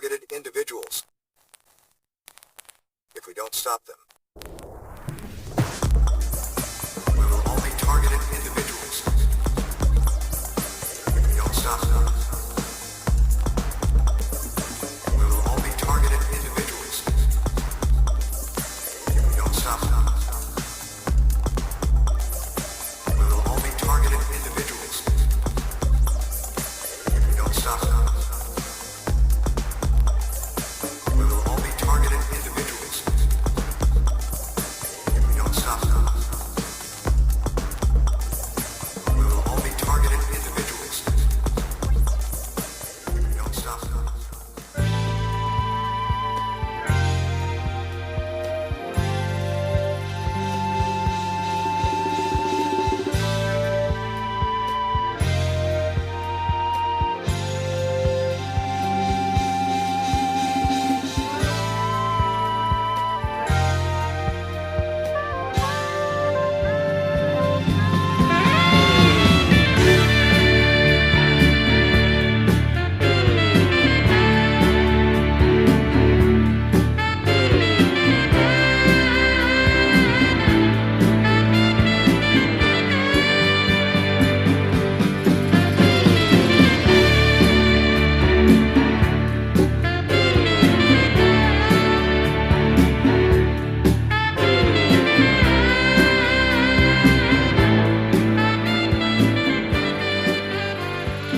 targeted individuals if we don't stop them. We will all be targeted individuals if we don't stop them. We will all be targeted individuals if we don't stop them. We will all be targeted individuals if we don't stop them. We will all be targeted individuals if we don't stop them. We will all be targeted individuals if we don't stop them.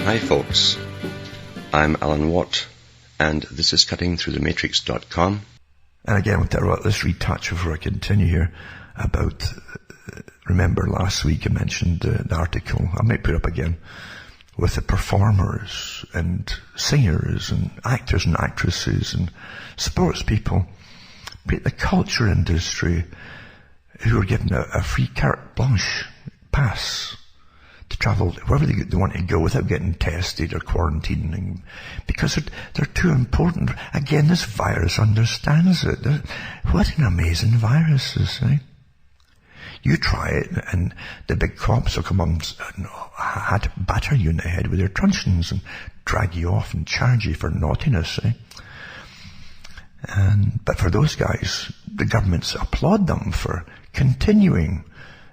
Hi folks, I'm Alan Watt, and this is cuttingthroughthematrix.com. And again, I'll tell you what, let's retouch before I continue here about, remember last week I mentioned the article, I might put up again, with the performers and singers and actors and actresses and sports people, the culture industry, who are given a free carte blanche pass to travel wherever they want to go without getting tested or quarantining, because they're too important. Again, this virus understands it. What an amazing virus is, eh? You try it and the big cops will come on and batter you in the head with their truncheons and drag you off and charge you for naughtiness, eh? But for those guys, the governments applaud them for continuing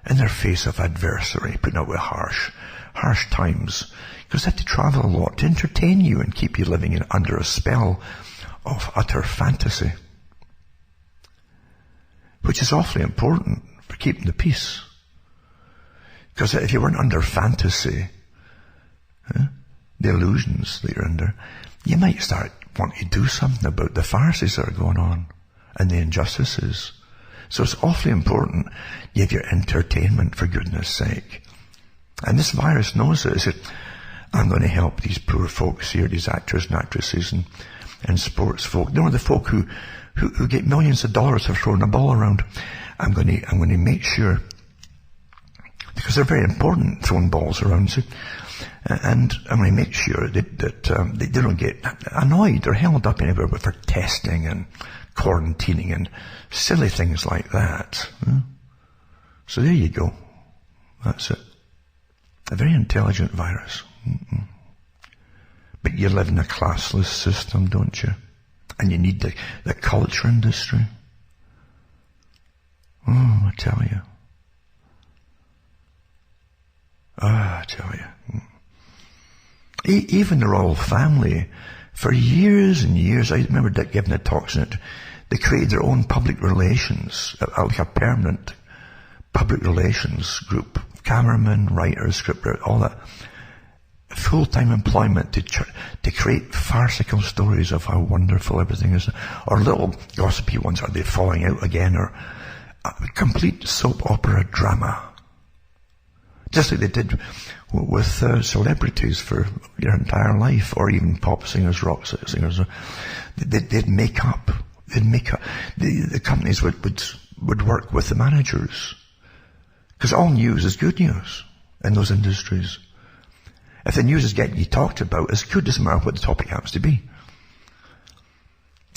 in their face of adversity, putting up with harsh times, because they have to travel a lot to entertain you and keep you living under a spell of utter fantasy, which is awfully important for keeping the peace. Because if you weren't under fantasy, the illusions that you're under, you might start wanting to do something about the farces that are going on and the injustices. So it's awfully important you have your entertainment, for goodness sake. And this virus knows it. It said, I'm going to help these poor folks here, these actors and actresses and sports folk. You know, the folk who get millions of dollars for throwing a ball around. I'm going to make sure, because they're very important throwing balls around, see? And I'm going to make sure that they don't get annoyed or held up anywhere for testing and quarantining and silly things like that. So there you go. That's it. A very intelligent virus. But you live in a classless system, don't you? And you need the culture industry. Oh, I tell you. I tell you. Even the royal family, for years and years, I remember Dick giving the talks in it, they created their own public relations, like a permanent public relations group, cameramen, writers, scriptwriters, all that. Full-time employment to create farcical stories of how wonderful everything is, or little gossipy ones, are they falling out again, or a complete soap opera drama. Just like they did with celebrities for your entire life, or even pop singers, rock singers. They'd make up. The companies would work with the managers. Because all news is good news in those industries. If the news is getting you talked about, it's good, doesn't matter what the topic happens to be.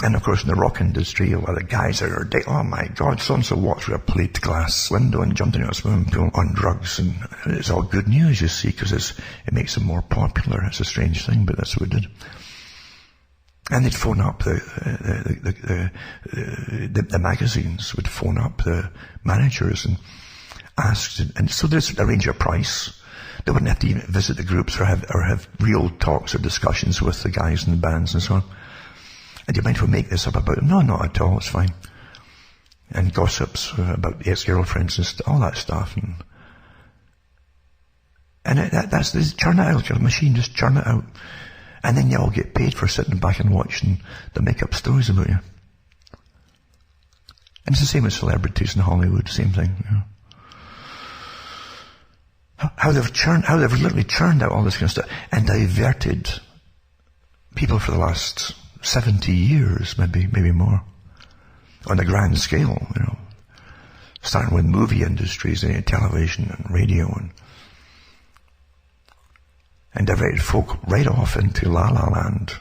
And of course in the rock industry, a lot of guys are, oh my God, so-and-so walked through a plate glass window and jumped into a swimming pool on drugs, and it's all good news, you see, because it makes them more popular. It's a strange thing, but that's what it did. And they'd phone up the magazines would phone up the managers and ask, and so they'd arrange a price. They wouldn't have to even visit the groups or have real talks or discussions with the guys in the bands and so on. And you might well make this up about them. No, not at all, it's fine. And gossips about ex-girlfriends and all that stuff. And that's churn it out. Your machine just churn it out. And then you all get paid for sitting back and watching the make-up stories about you. And it's the same with celebrities in Hollywood, same thing. You know. How they've literally churned out all this kind of stuff and diverted people for the last 70 years, maybe more, on a grand scale, you know. Starting with movie industries and television and radio and diverted folk right off into La La Land,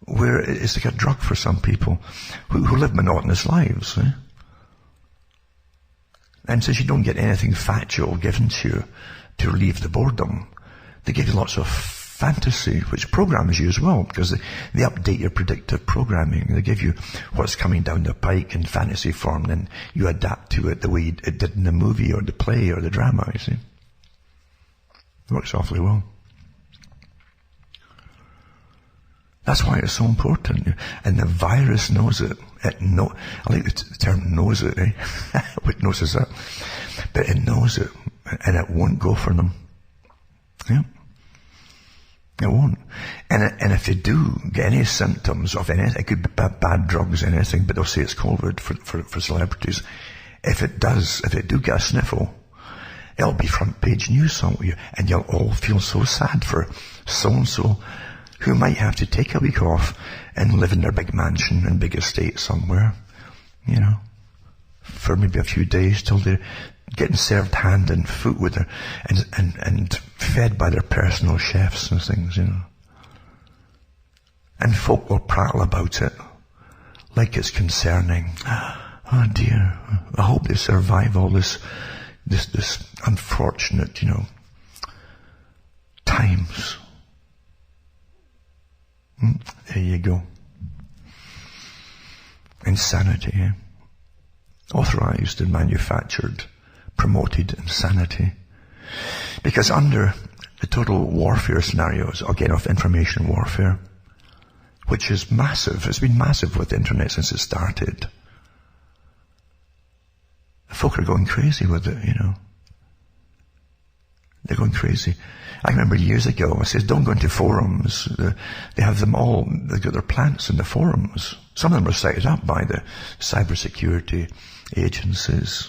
where it's like a drug for some people who live monotonous lives. Eh? And since you don't get anything factual given to you to relieve the boredom, they give you lots of fantasy, which programs you as well, because they update your predictive programming. They give you what's coming down the pike in fantasy form, and you adapt to it the way it did in the movie or the play or the drama, you see. It works awfully well. That's why it's so important. And the virus knows it. I like the term knows it, eh? What knows is that? But it knows it, and it won't go for them. Yeah. It won't. And if they do get any symptoms of anything, it could be bad drugs, anything, but they'll say it's COVID for celebrities. If it do get a sniffle, it'll be front page news on you, and you'll all feel so sad for so-and-so who might have to take a week off and live in their big mansion and big estate somewhere, you know, for maybe a few days till they're getting served hand and foot with and fed by their personal chefs and things, you know. And folk will prattle about it like it's concerning. Oh dear, I hope they survive all this unfortunate, you know, times. There you go. Insanity, eh? Authorized and manufactured, promoted insanity. Because under the total warfare scenarios, again, of information warfare, which is massive, it's been massive with the internet since it started, folk are going crazy with it, you know. They're going crazy. I remember years ago, I said, don't go into forums. They have them all, they've got their plants in the forums. Some of them are set up by the cybersecurity agencies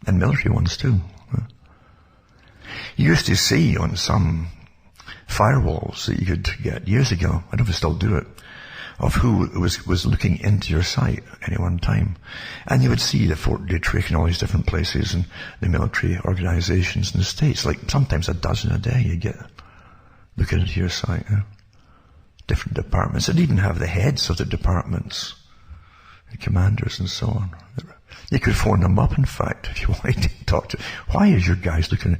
and military ones too. You used to see on some firewalls that you could get years ago, I don't know if they still do it, of who was looking into your site at any one time. And you would see the Fort Detrick and all these different places and the military organizations in the States, like sometimes a dozen a day you get looking into your site. Different departments. They'd even have the heads of the departments, the commanders and so on. You could phone them up, in fact, if you wanted to talk to. Why is your guys looking at,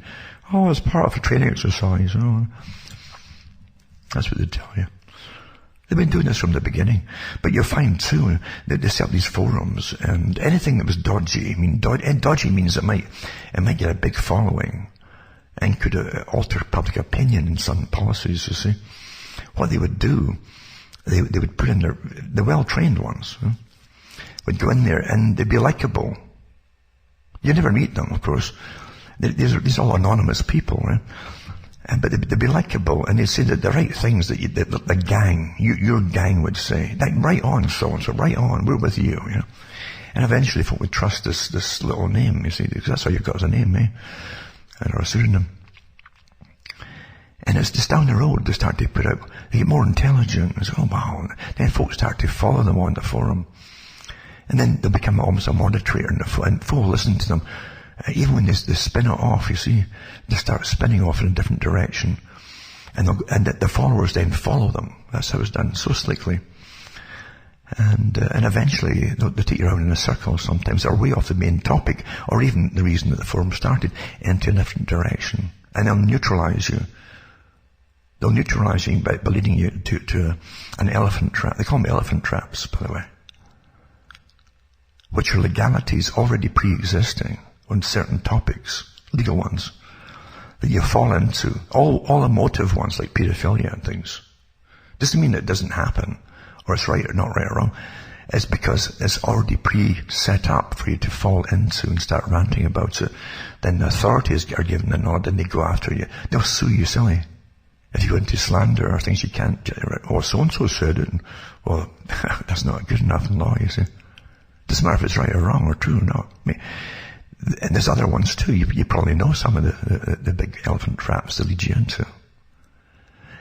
it's part of a training exercise. Oh. That's what they tell you. They've been doing this from the beginning. But you'll find too that they set up these forums, and anything that was dodgy, dodgy means it might get a big following and could alter public opinion in some policies, you see. What they would do, they would put in the well-trained ones, would go in there and they'd be likable. You never meet them, of course. These are all anonymous people, right? But they'd be likable, and they'd say the right things that the gang, your gang would say. Like, right on, so-and-so, right on, we're with you, you know. And eventually folk would trust this little name, you see, because that's all you've got as a name, eh? Or a pseudonym. And it's just down the road, they start to put out, they get more intelligent, and say, oh wow. Then folks start to follow them on the forum. And then they'll become almost a moderator, and folk listen to them. Even when they spin it off, you see, they start spinning off in a different direction. And the followers then follow them. That's how it's done, so slickly. And eventually, they'll take you around in a circle sometimes, or way off the main topic, or even the reason that the forum started, into a different direction. And they'll neutralize you They'll neutralize you by leading you to an elephant trap. They call them elephant traps, by the way. Which are legalities already pre-existing on certain topics, legal ones, that you fall into. All emotive ones like pedophilia and things. Doesn't mean it doesn't happen, or it's right or not right or wrong. It's because it's already pre-set up for you to fall into and start ranting about it. Then the authorities are given the nod and they go after you. They'll sue you silly. If you go into slander or things you can't, or so-and-so said it, well, that's not good enough in law, you see. Doesn't matter if it's right or wrong or true or not. I mean, and there's other ones too. You probably know some of the big elephant traps that lead you into.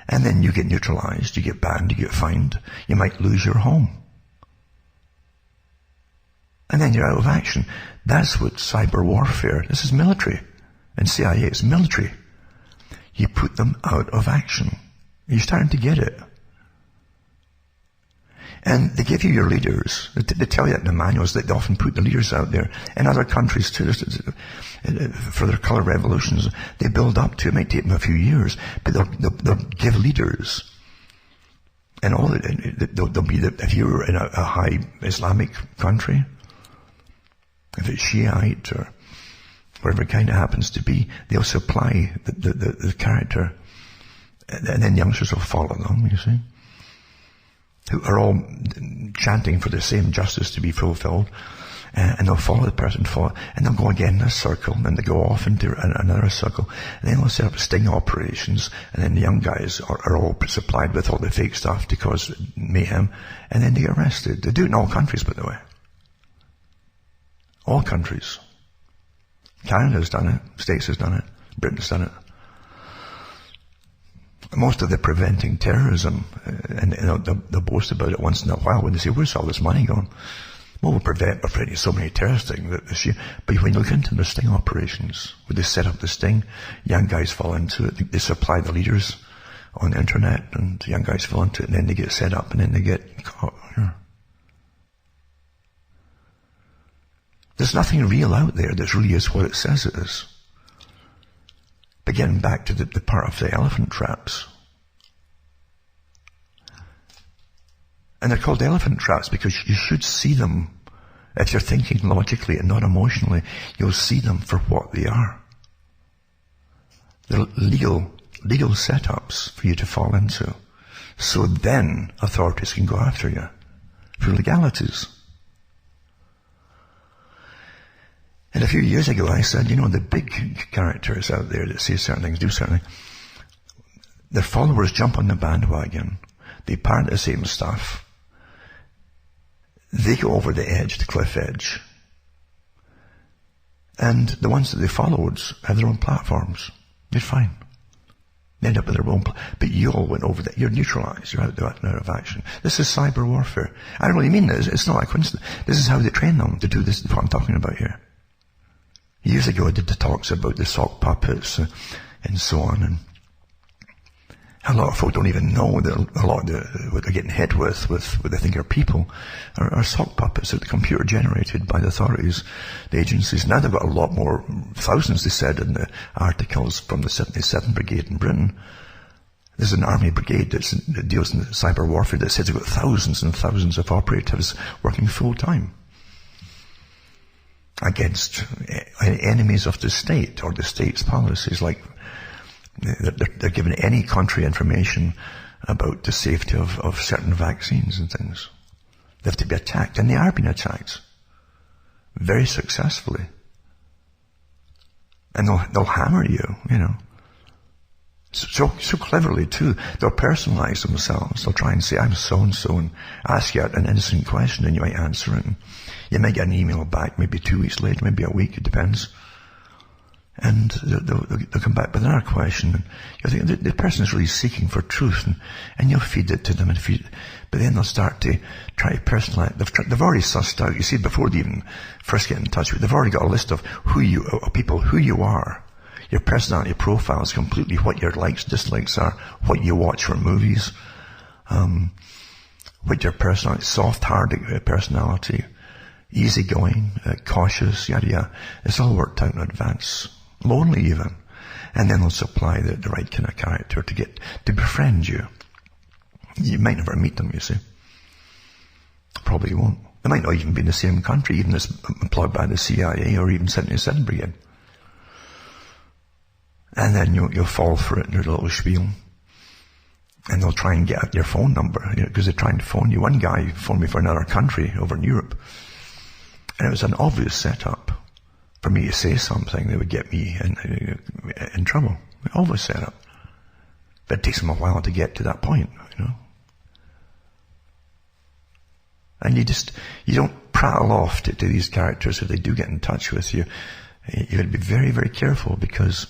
And then you get neutralized, you get banned, you get fined, you might lose your home. And then you're out of action. That's what cyber warfare, this is military. And CIA, it's military. You put them out of action. You're starting to get it. And they give you your leaders. They tell you that in the manuals, that they often put the leaders out there. In other countries too, for their colour revolutions, they build up to it. It might take them a few years, but they'll give leaders. And they'll be if you're in a high Islamic country, if it's Shiite or whatever kind it happens to be, they'll supply the character. And then youngsters will follow them, you see, who are all chanting for the same justice to be fulfilled. And they'll follow the person, and they'll go again in a circle, and then they go off into another circle, and then they'll set up sting operations, and then the young guys are all supplied with all the fake stuff to cause mayhem, and then they get arrested. They do it in all countries, by the way. All countries. Canada's done it. States has done it. Britain's done it. Most of the preventing terrorism, and they'll boast about it once in a while when they say, where's all this money going? Well, we're preventing so many terrorist things this year. But when you look into the sting operations, where they set up the sting, young guys fall into it. They supply the leaders on the internet, and young guys fall into it, and then they get set up, and then they get caught. Yeah. There's nothing real out there that really is what it says it is. But getting back to the part of the elephant traps. And they're called elephant traps because you should see them. If you're thinking logically and not emotionally, you'll see them for what they are. They're legal setups for you to fall into. So then authorities can go after you for legalities. And a few years ago I said, the big characters out there that say certain things, do certain things, their followers jump on the bandwagon. They parrot the same stuff. They go over the edge, the cliff edge. And the ones that they followed have their own platforms. They're fine. They end up with their own, but you all went over that. You're neutralized. You're out of action. This is cyber warfare. I don't really mean this. It's not a coincidence. This is how they train them to do this, what I'm talking about here. Years ago I did the talks about the sock puppets and so on, and a lot of folk don't even know that a lot of what they're getting hit with what they think are people are sock puppets that are computer generated by the authorities, the agencies. Now they've got a lot more, thousands they said in the articles from the 77 Brigade in Britain. There's an army brigade that deals in cyber warfare that says they've got thousands and thousands of operatives working full time against enemies of the state or the state's policies. Like they're given any country information about the safety of certain vaccines and things. They have to be attacked, and they are being attacked very successfully. And they'll hammer you, so cleverly too. They'll personalize themselves. They'll try and say, I'm so-and-so, and ask you an innocent question, and you might answer it. And you might get an email back maybe 2 weeks later, maybe a week, it depends. And they'll come back with another question. And you think the person is really seeking for truth, and you'll feed it to them, but then they'll start to try to personalize. They've already sussed out, you see, before they even first get in touch with you, they've already got a list of who you are. Your personality profile is completely what your likes, dislikes are, what you watch for movies, what your personality, soft, hard personality, easygoing, cautious, yada yada. It's all worked out in advance. Lonely even. And then they'll supply the right kind of character to befriend you. You might never meet them, you see. Probably won't. They might not even be in the same country, even as employed by the CIA or even 77 Brigade. And then you'll fall for it in their little spiel. And they'll try and get out your phone number, because they're trying to phone you. One guy phoned me for another country over in Europe. And it was an obvious setup. For me to say something, they would get me in trouble. Obvious setup. But it takes them a while to get to that point, And you don't prattle off to these characters if they do get in touch with you. You got to be very, very careful, because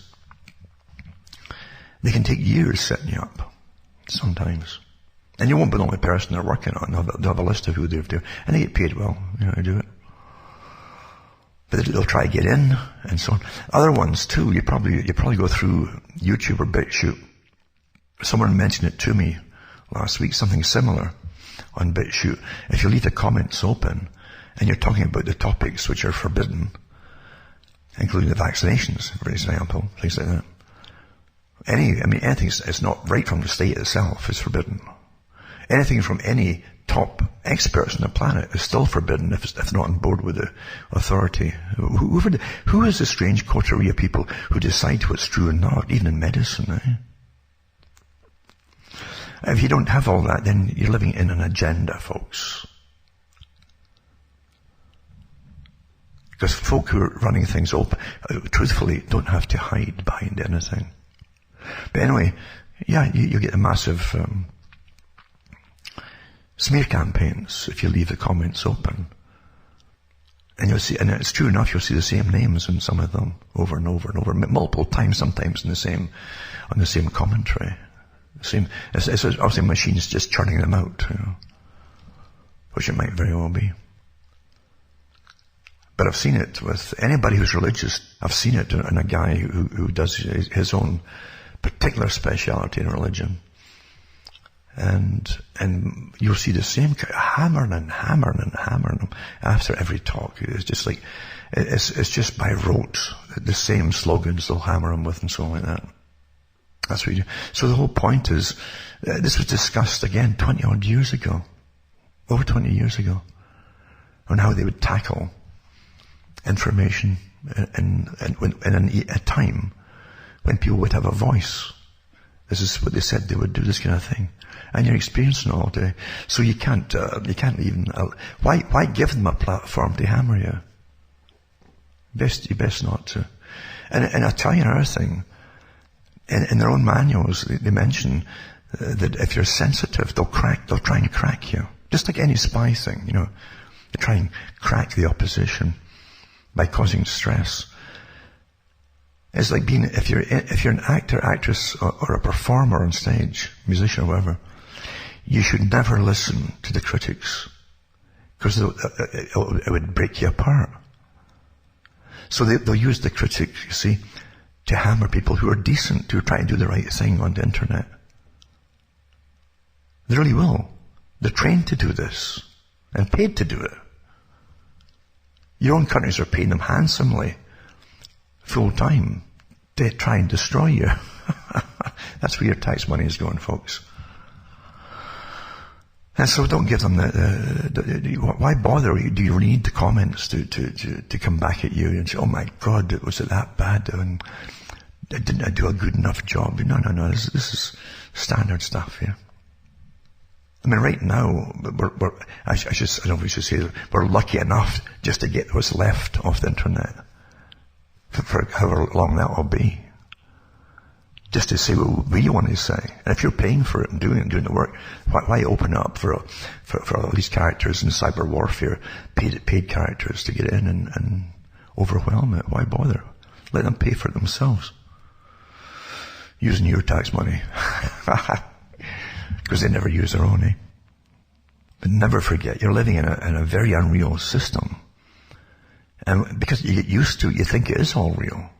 they can take years setting you up. Sometimes. And you won't be the only person they're working on. They'll have a list of who they've done. And they get paid well, to do it. But they'll try to get in, and so on. Other ones too, you probably go through YouTube or BitChute. Someone mentioned it to me last week, something similar on BitChute. If you leave the comments open, and you're talking about the topics which are forbidden, including the vaccinations, for example, things like that. Anything that's not right from the state itself is forbidden. Anything from any top experts on the planet is still forbidden if not on board with the authority. Who is the strange coterie of people who decide what's true and not, even in medicine, If you don't have all that, then you're living in an agenda, folks. Because folk who are running things open, truthfully, don't have to hide behind anything. But anyway, you get a massive smear campaigns if you leave the comments open. And you'll see, and it's true enough, you'll see the same names in some of them over and over and over, multiple times sometimes on the same commentary. It's obviously machines just churning them out, which it might very well be. But I've seen it with anybody who's religious. I've seen it in a guy who does his own particular speciality in religion. And you'll see the same hammering them after every talk. It's just like, it's just by rote, the same slogans they'll hammer them with and so on like that. That's what you do. So the whole point is, this was discussed again 20 odd years ago, over 20 years ago, on how they would tackle information in a time when people would have a voice. This is what they said they would do, this kind of thing. And you're experiencing it all day. So you can't even, why give them a platform to hammer you? You best not to. And I'll tell you another thing. In their own manuals, they mention that if you're sensitive, they'll try and crack you. Just like any spy thing, they try and crack the opposition by causing stress. It's like if you're an actor, actress, or a performer on stage, musician or whatever, you should never listen to the critics, because it would break you apart. So they'll use the critic, you see, to hammer people who are decent, who are trying to do the right thing on the internet. They really will. They're trained to do this, and paid to do it. Your own countries are paying them handsomely, full time, to try and destroy you. That's where your tax money is going, folks. And so don't give them why bother? Do you really need the comments to come back at you and say, oh my God, was it that bad? And didn't I do a good enough job? No, this is standard stuff here. Right now, I don't know if we should say that, we're lucky enough just to get what's left off the internet. For however long that will be. Just to say what we want to say. And if you're paying for it and doing the work, why open up for all these characters in cyber warfare, paid characters to get in and overwhelm it? Why bother? Let them pay for it themselves. Using your tax money. Because they never use their own, But never forget, you're living in a very unreal system. And because you get used to it, you think it is all real.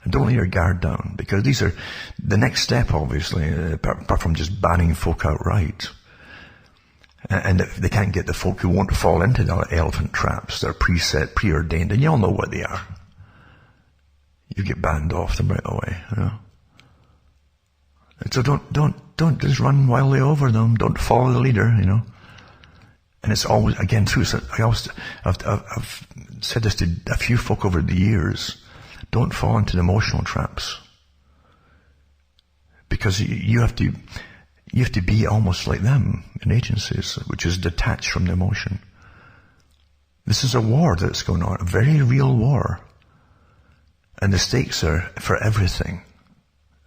And don't let your guard down, because these are the next step, obviously, apart from just banning folk outright. And if they can't get the folk who want to fall into the elephant traps, they're preset, preordained, and you all know what they are. you get banned off them right away, you know. And so don't just run wildly over them. Don't follow the leader, you know. And it's always, again, through, I've said this to a few folk over the years. Don't fall into the emotional traps. Because you have to be almost like them in agencies, which is detached from the emotion. This is a war that's going on, a very real war. And the stakes are for everything.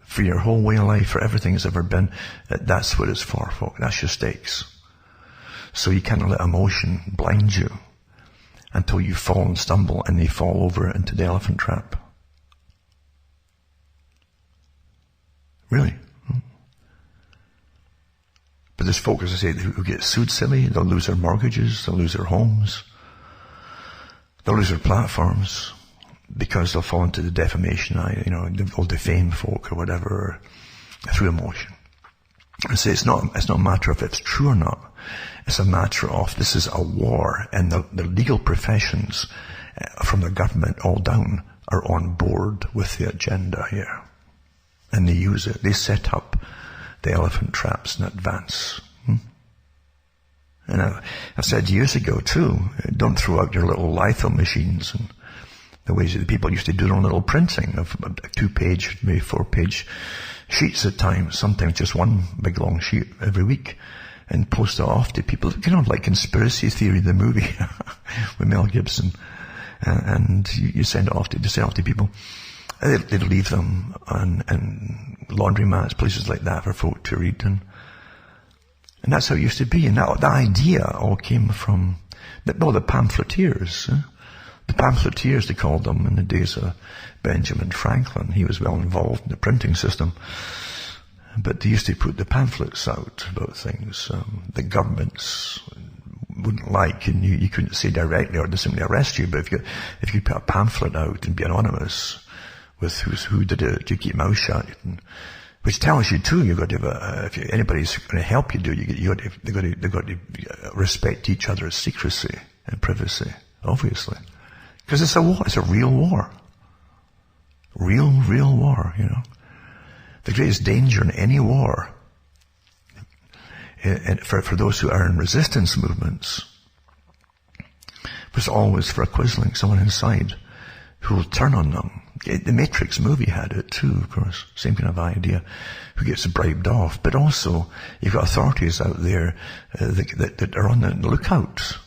For your whole way of life, for everything that's ever been. That's what it's for, folk. That's your stakes. So you can't let emotion blind you until you fall and stumble and you fall over into the elephant trap. Really. But there's folk, as I say, who get sued silly. They'll lose their mortgages. They'll lose their homes. They'll lose their platforms because they'll fall into the defamation. They'll defame folk or whatever through emotion. I say it's not a matter of if it's true or not. It's a matter of this is a war, and the legal professions from the government all down are on board with the agenda here. And they use it. They set up the elephant traps in advance. And I've said years ago too, don't throw out your little litho machines and the ways that the people used to do their own little printing of 2-page, maybe 4-page sheets at times, sometimes just one big long sheet every week, and post it off to people, like Conspiracy Theory, the movie with Mel Gibson, and you send it off to people. They'd leave them on laundromats, places like that for folk to read. And that's how it used to be. And that idea all came from the pamphleteers. The pamphleteers, they called them in the days of Benjamin Franklin. He was well involved in the printing system. But they used to put the pamphlets out about things the governments wouldn't like, and you couldn't say directly or they simply arrest you. But if you put a pamphlet out and be anonymous with who did it, you keep your mouth shut. Which tells you too, you've got to have if anybody's going to help you they've got to respect each other's secrecy and privacy, obviously. Because it's a war, it's a real war. Real war, you know. The greatest danger in any war, and for those who are in resistance movements, was always for a quisling, someone inside who will turn on them. The Matrix movie had it too, of course, same kind of idea, who gets bribed off. But also, you've got authorities out there that are on the lookout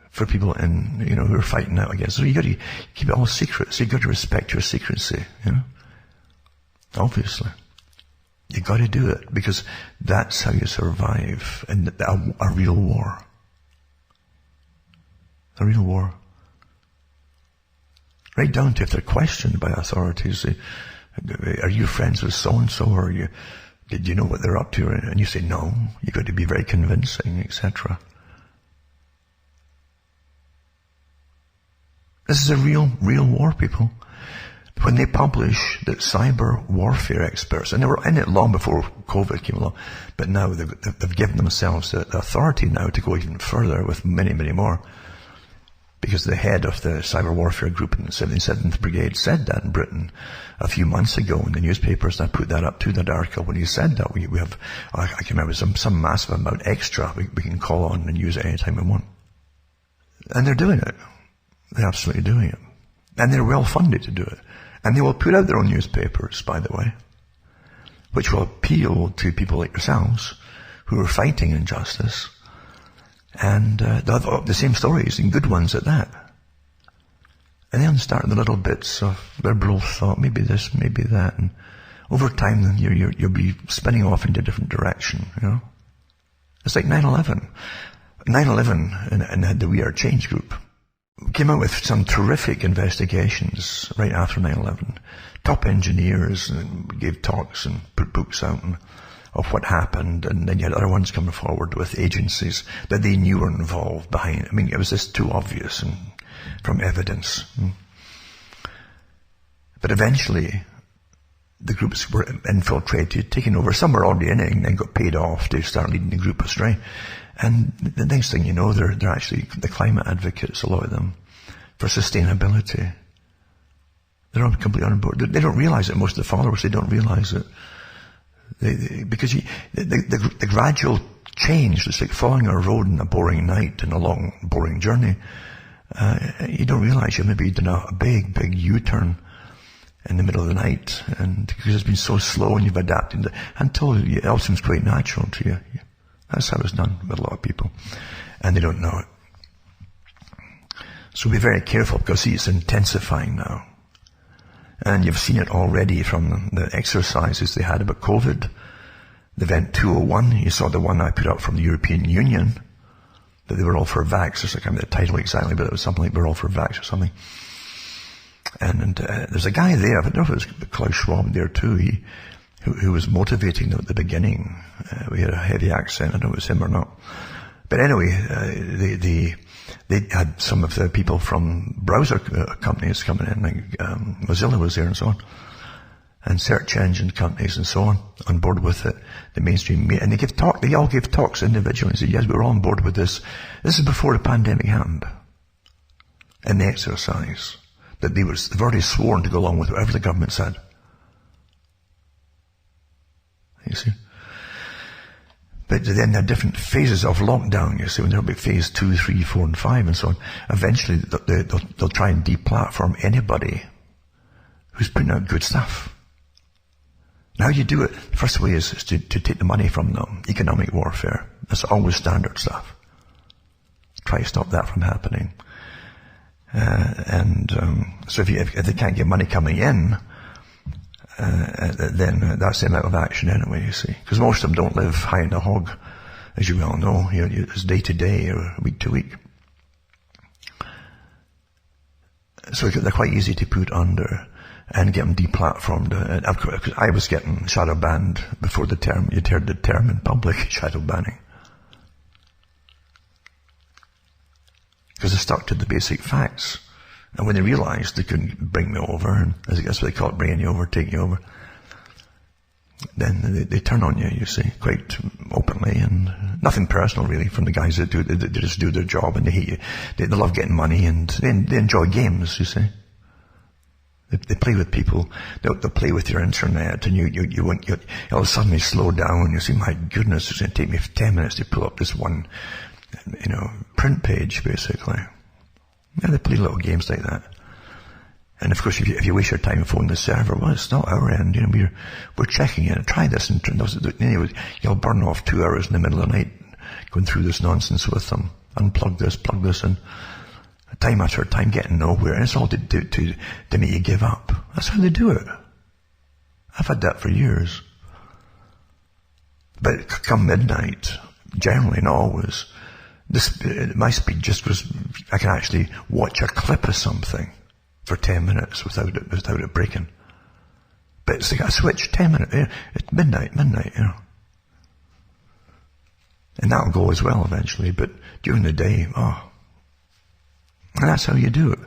for people who are fighting out against. So you got to keep it all secret. So you got to respect your secrecy, you know. Obviously, you got to do it because that's how you survive in a real war. A real war. Right down to if they're questioned by authorities, are you friends with so-and-so, or did you know what they're up to? And you say no, you got to be very convincing, etc. This is a real war, people. When they publish that cyber warfare experts, and they were in it long before COVID came along, but now they've given themselves the authority now to go even further with many, many more. Because the head of the cyber warfare group in the 77th Brigade said that in Britain a few months ago in the newspapers. I put that up to that article. When he said that, we have, I can remember, some massive amount extra we can call on and use it anytime we want. And they're doing it. They're absolutely doing it. And they're well funded to do it. And they will put out their own newspapers, by the way, which will appeal to people like yourselves who are fighting injustice. And they'll have the same stories, and good ones at that. And then start the little bits of liberal thought, maybe this, maybe that, and over time then you'll be spinning off into a different direction, you know. It's like 9/11. 9/11 and the We Are Change group came out with some terrific investigations right after 9/11. Top engineers and gave talks and put books out of what happened, and then you had other ones coming forward with agencies that they knew were involved behind. I mean, it was just too obvious and from evidence. But eventually, the groups were infiltrated, taken over. Some were already in it and then got paid off to start leading the group astray. And the next thing you know, they're actually the climate advocates, a lot of them, for sustainability. They're all completely on board. They don't realize it. Most of the followers, they don't realize it. Because the gradual change, it's like following a road on a boring night and a long, boring journey. You don't realize you've maybe done a big, big U-turn in the middle of the night, and because it's been so slow and you've adapted until it all seems quite natural to you. That's how it's done with a lot of people, and they don't know it. So be very careful, because see, it's intensifying now. And you've seen it already from the exercises they had about COVID. The event 201, you saw the one I put up from the European Union, that they were all for vax. I can't remember the title exactly, but it was something like we're all for vax or something. And there's a guy there, I don't know if it was Klaus Schwab there too, who was motivating them at the beginning. We had a heavy accent, I don't know if it was him or not. But anyway, they had some of the people from browser companies coming in, like Mozilla was there and so on, and search engine companies and so on board with it, the mainstream media. And they all give talks individually and said, yes, we're all on board with this. This is before the pandemic happened. And the exercise that they've already sworn to go along with whatever the government said. You see? But then there are different phases of lockdown, you see, when there'll be phase 2, 3, 4, and 5 and so on. Eventually they'll try and deplatform anybody who's putting out good stuff. Now you do it, the first way is to take the money from them. Economic warfare. That's always standard stuff. Try to stop that from happening. So if they can't get money coming in, then that's the amount of action anyway, you see. Because most of them don't live high in the hog, as you well know. It's day to day or week to week. So they're quite easy to put under and get them deplatformed. And of course, I was getting shadow banned before you'd heard the term in public, shadow banning. Because they stuck to the basic facts. And when they realized they couldn't bring me over, and that's what they call it, bringing you over, taking you over, then they turn on you, you see, quite openly, and nothing personal really from the guys that do it. They just do their job, and they hate you. They love getting money, and they enjoy games, you see. They play with people. They'll play with your internet, and you all of a sudden you slow down, and you see, my goodness, it's going to take me 10 minutes to pull up this one, print page, basically. Yeah, they play little games like that. And of course, if you waste your time phoning the server, well, it's not our end. We're checking it. Try this, and anyway, you'll burn off 2 hours in the middle of the night going through this nonsense with them. Unplug this, plug this in. Time after time, getting nowhere. And it's all to make you give up. That's how they do it. I've had that for years. But come midnight, generally, not always, my speed just was, I can actually watch a clip of something for 10 minutes without it breaking. But it's like a switch, 10 minutes, it's midnight, And that'll go as well eventually, but during the day, and that's how you do it.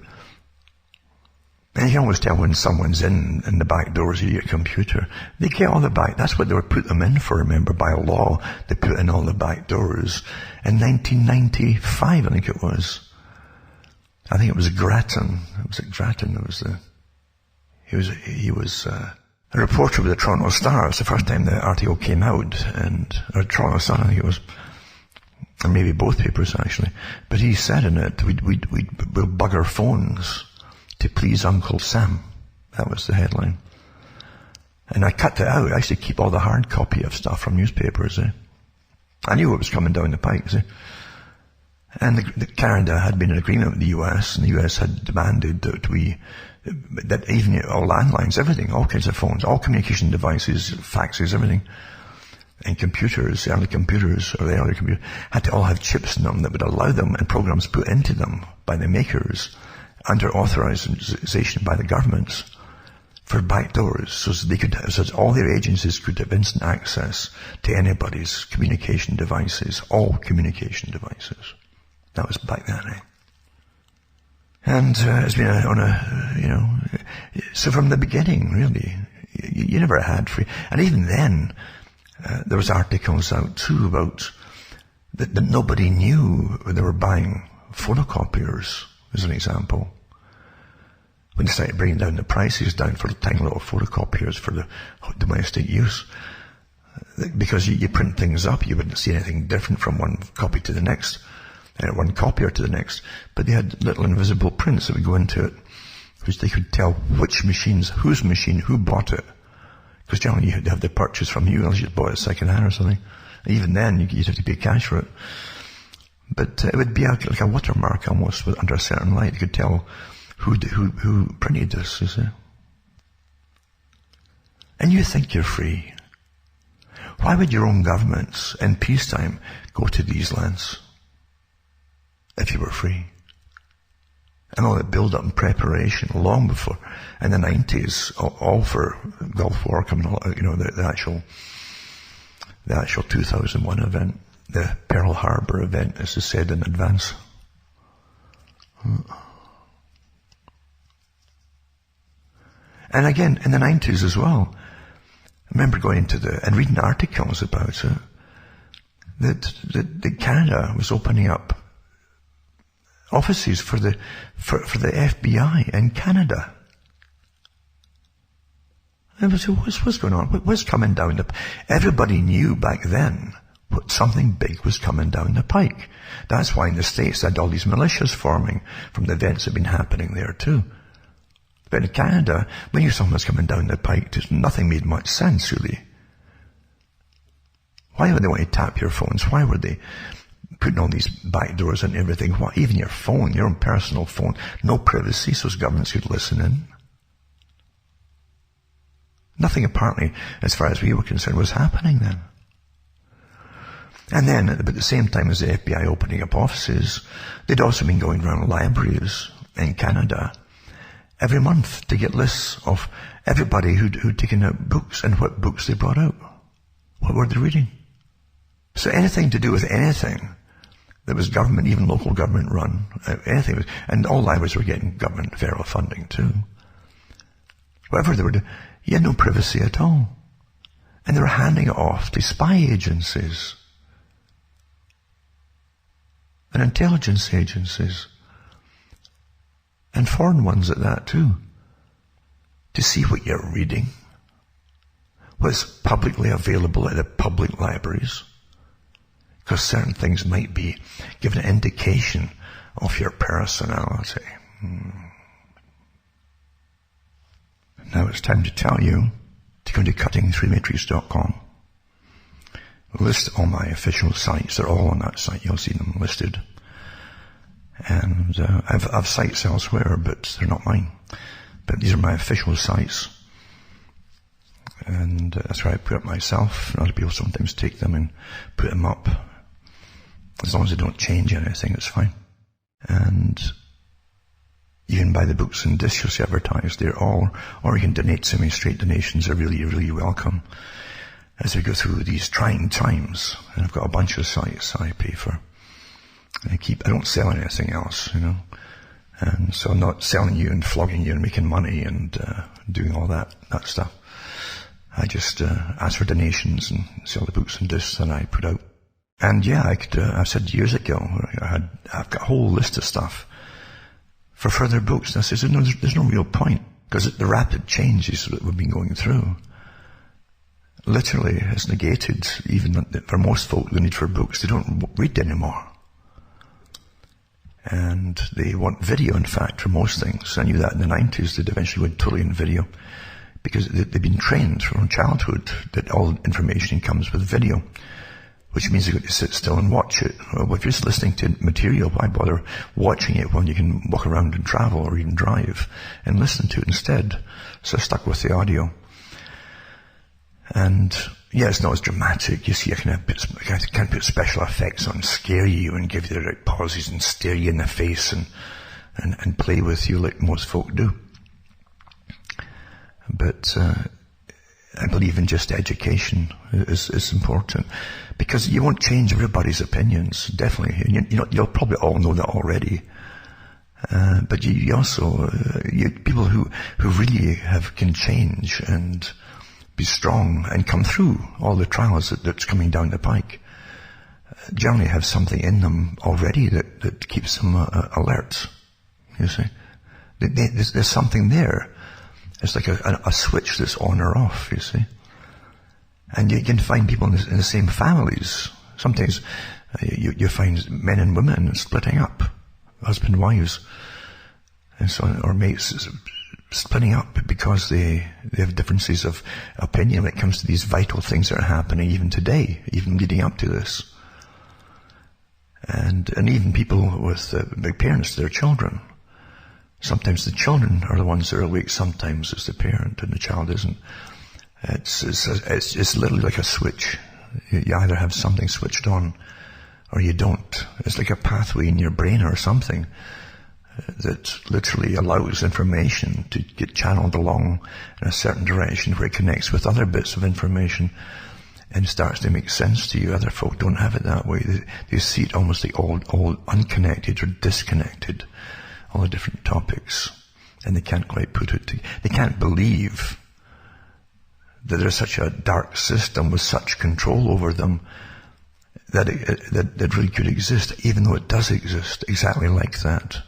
And you can always tell when someone's in the back doors of your computer. They get all the back. That's what they would put them in for, remember, by law. They put in all the back doors. In 1995, I think it was. I think it was Grattan. Was it Grattan? He was a reporter with the Toronto Star. It was the first time the article came out, or Toronto Sun, I think it was. Or maybe both papers, actually. But he said in it, we'll bug our phones to please Uncle Sam. That was the headline. And I cut it out. I used to keep all the hard copy of stuff from newspapers. I knew what was coming down the pike. And Canada had been in agreement with the US, and the US had demanded that even all landlines, everything, all kinds of phones, all communication devices, faxes, everything, and computers, the early computers, had to all have chips in them that would allow them, and programs put into them by the makers, under authorization by the governments, for backdoors, so all their agencies could have instant access to anybody's communication devices, all communication devices. That was back then, And it's been so from the beginning, really, you never had free, and even then, there was articles out too about that nobody knew when they were buying photocopiers, as an example. when they started bringing down the prices down for the tiny little photocopiers for the domestic use. Because you print things up, you wouldn't see anything different from one copy to the next, one copier to the next. But they had little invisible prints that would go into it, which they could tell which machines, whose machine, who bought it. Because generally you had to have the purchase from you, unless you bought it second hand or something. Even then, you'd have to pay cash for it. But it would be like a watermark almost, under a certain light. You could tell who printed this, you see. And you think you're free. Why would your own governments in peacetime go to these lengths if you were free? And all that build-up and preparation long before, in the 90s, all for Gulf War coming, the actual 2001 event, the Pearl Harbor event, as I said in advance. And again, in the 90s as well, I remember going into and reading articles about it, that Canada was opening up offices for the FBI in Canada. And I said, what's going on? What's coming down everybody knew back then something big was coming down the pike. That's why in the States they had all these militias forming from the events that had been happening there too. But in Canada, when you saw something was coming down the pike, nothing made much sense, really. Why would they want to tap your phones? Why were they putting all these back doors and everything? Why, even your phone, your own personal phone, no privacy, so governments could listen in. Nothing apparently, as far as we were concerned, was happening then. And then, at the same time as the FBI opening up offices, they'd also been going around libraries in Canada every month to get lists of everybody who'd taken out books and what books they brought out. What were they reading? So anything to do with anything that was government, even local government run, anything, and all libraries were getting government federal funding too. Whatever they were doing, you had no privacy at all. And they were handing it off to spy agencies and intelligence agencies, and foreign ones at that too, to see what you're reading, what's publicly available at the public libraries, because certain things might be giving an indication of your personality. Now it's time to tell you to go to cuttingthroughmatrix.com. List all my official sites. They're all on that site. You'll see them listed. And I've sites elsewhere, but they're not mine. But these are my official sites. And that's where I put up myself. And other people sometimes take them and put them up. As long as they don't change anything, it's fine. And you can buy the books and discs you'll see advertised there, or you can donate to me. Straight donations are really, really welcome as we go through these trying times. And I've got a bunch of sites I pay for. I don't sell anything else, And so I'm not selling you and flogging you and making money and doing all that stuff. I just ask for donations and sell the books and discs that I put out. And yeah, I said years ago, I've got a whole list of stuff for further books. And I said, there's no real point, because the rapid changes that we've been going through literally has negated, even for most folk, the need for books. They don't read anymore. And they want video, in fact, for most things. I knew that in the 90s, they'd eventually went totally in video, because they've been trained from childhood that all information comes with video, which means you've got to sit still and watch it. Well, if you're just listening to material, why bother watching it when you can walk around and travel or even drive and listen to it instead? So I stuck with the audio. And yeah, it's not as dramatic. You see, I can put special effects on, scare you and give you the right pauses and stare you in the face and play with you like most folk do. But I believe in just education is important, because you won't change everybody's opinions, definitely. You'll probably all know that already. But you also, people who really can change and be strong and come through all the trials that's coming down the pike, generally have something in them already that keeps them alert, you see. There's something there. It's like a switch that's on or off, you see. And you can find people in the same families. Sometimes you find men and women splitting up, husband, wives, and so on, or mates splitting up because they have differences of opinion when it comes to these vital things that are happening even today, even leading up to this. And even people with big parents to their children. Sometimes the children are the ones that are awake, sometimes it's the parent and the child isn't. It's literally like a switch. You either have something switched on or you don't. It's like a pathway in your brain or something that literally allows information to get channeled along in a certain direction where it connects with other bits of information and starts to make sense to you. Other folk don't have it that way. They see it almost like all unconnected or disconnected, all the different topics, and they can't quite put it together. They can't believe that there's such a dark system with such control over them that it really could exist, even though it does exist exactly like that.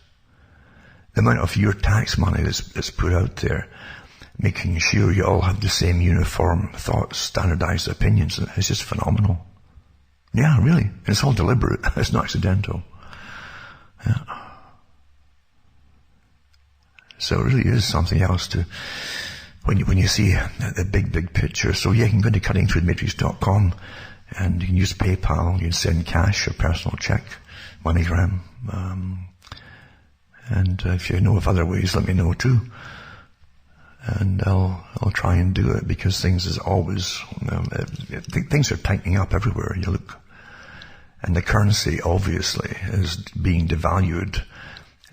The amount of your tax money that's put out there, making sure you all have the same uniform thoughts, standardized opinions, is just phenomenal. Yeah, really. And it's all deliberate. It's not accidental. Yeah. So it really is something else to, when you see the big picture. So yeah, you can go to cuttingthroughthematrix.com and you can use PayPal, you can send cash or personal check, MoneyGram. And if you know of other ways, let me know too. And I'll try and do it, because things is always, things are tightening up everywhere you look. And the currency obviously is being devalued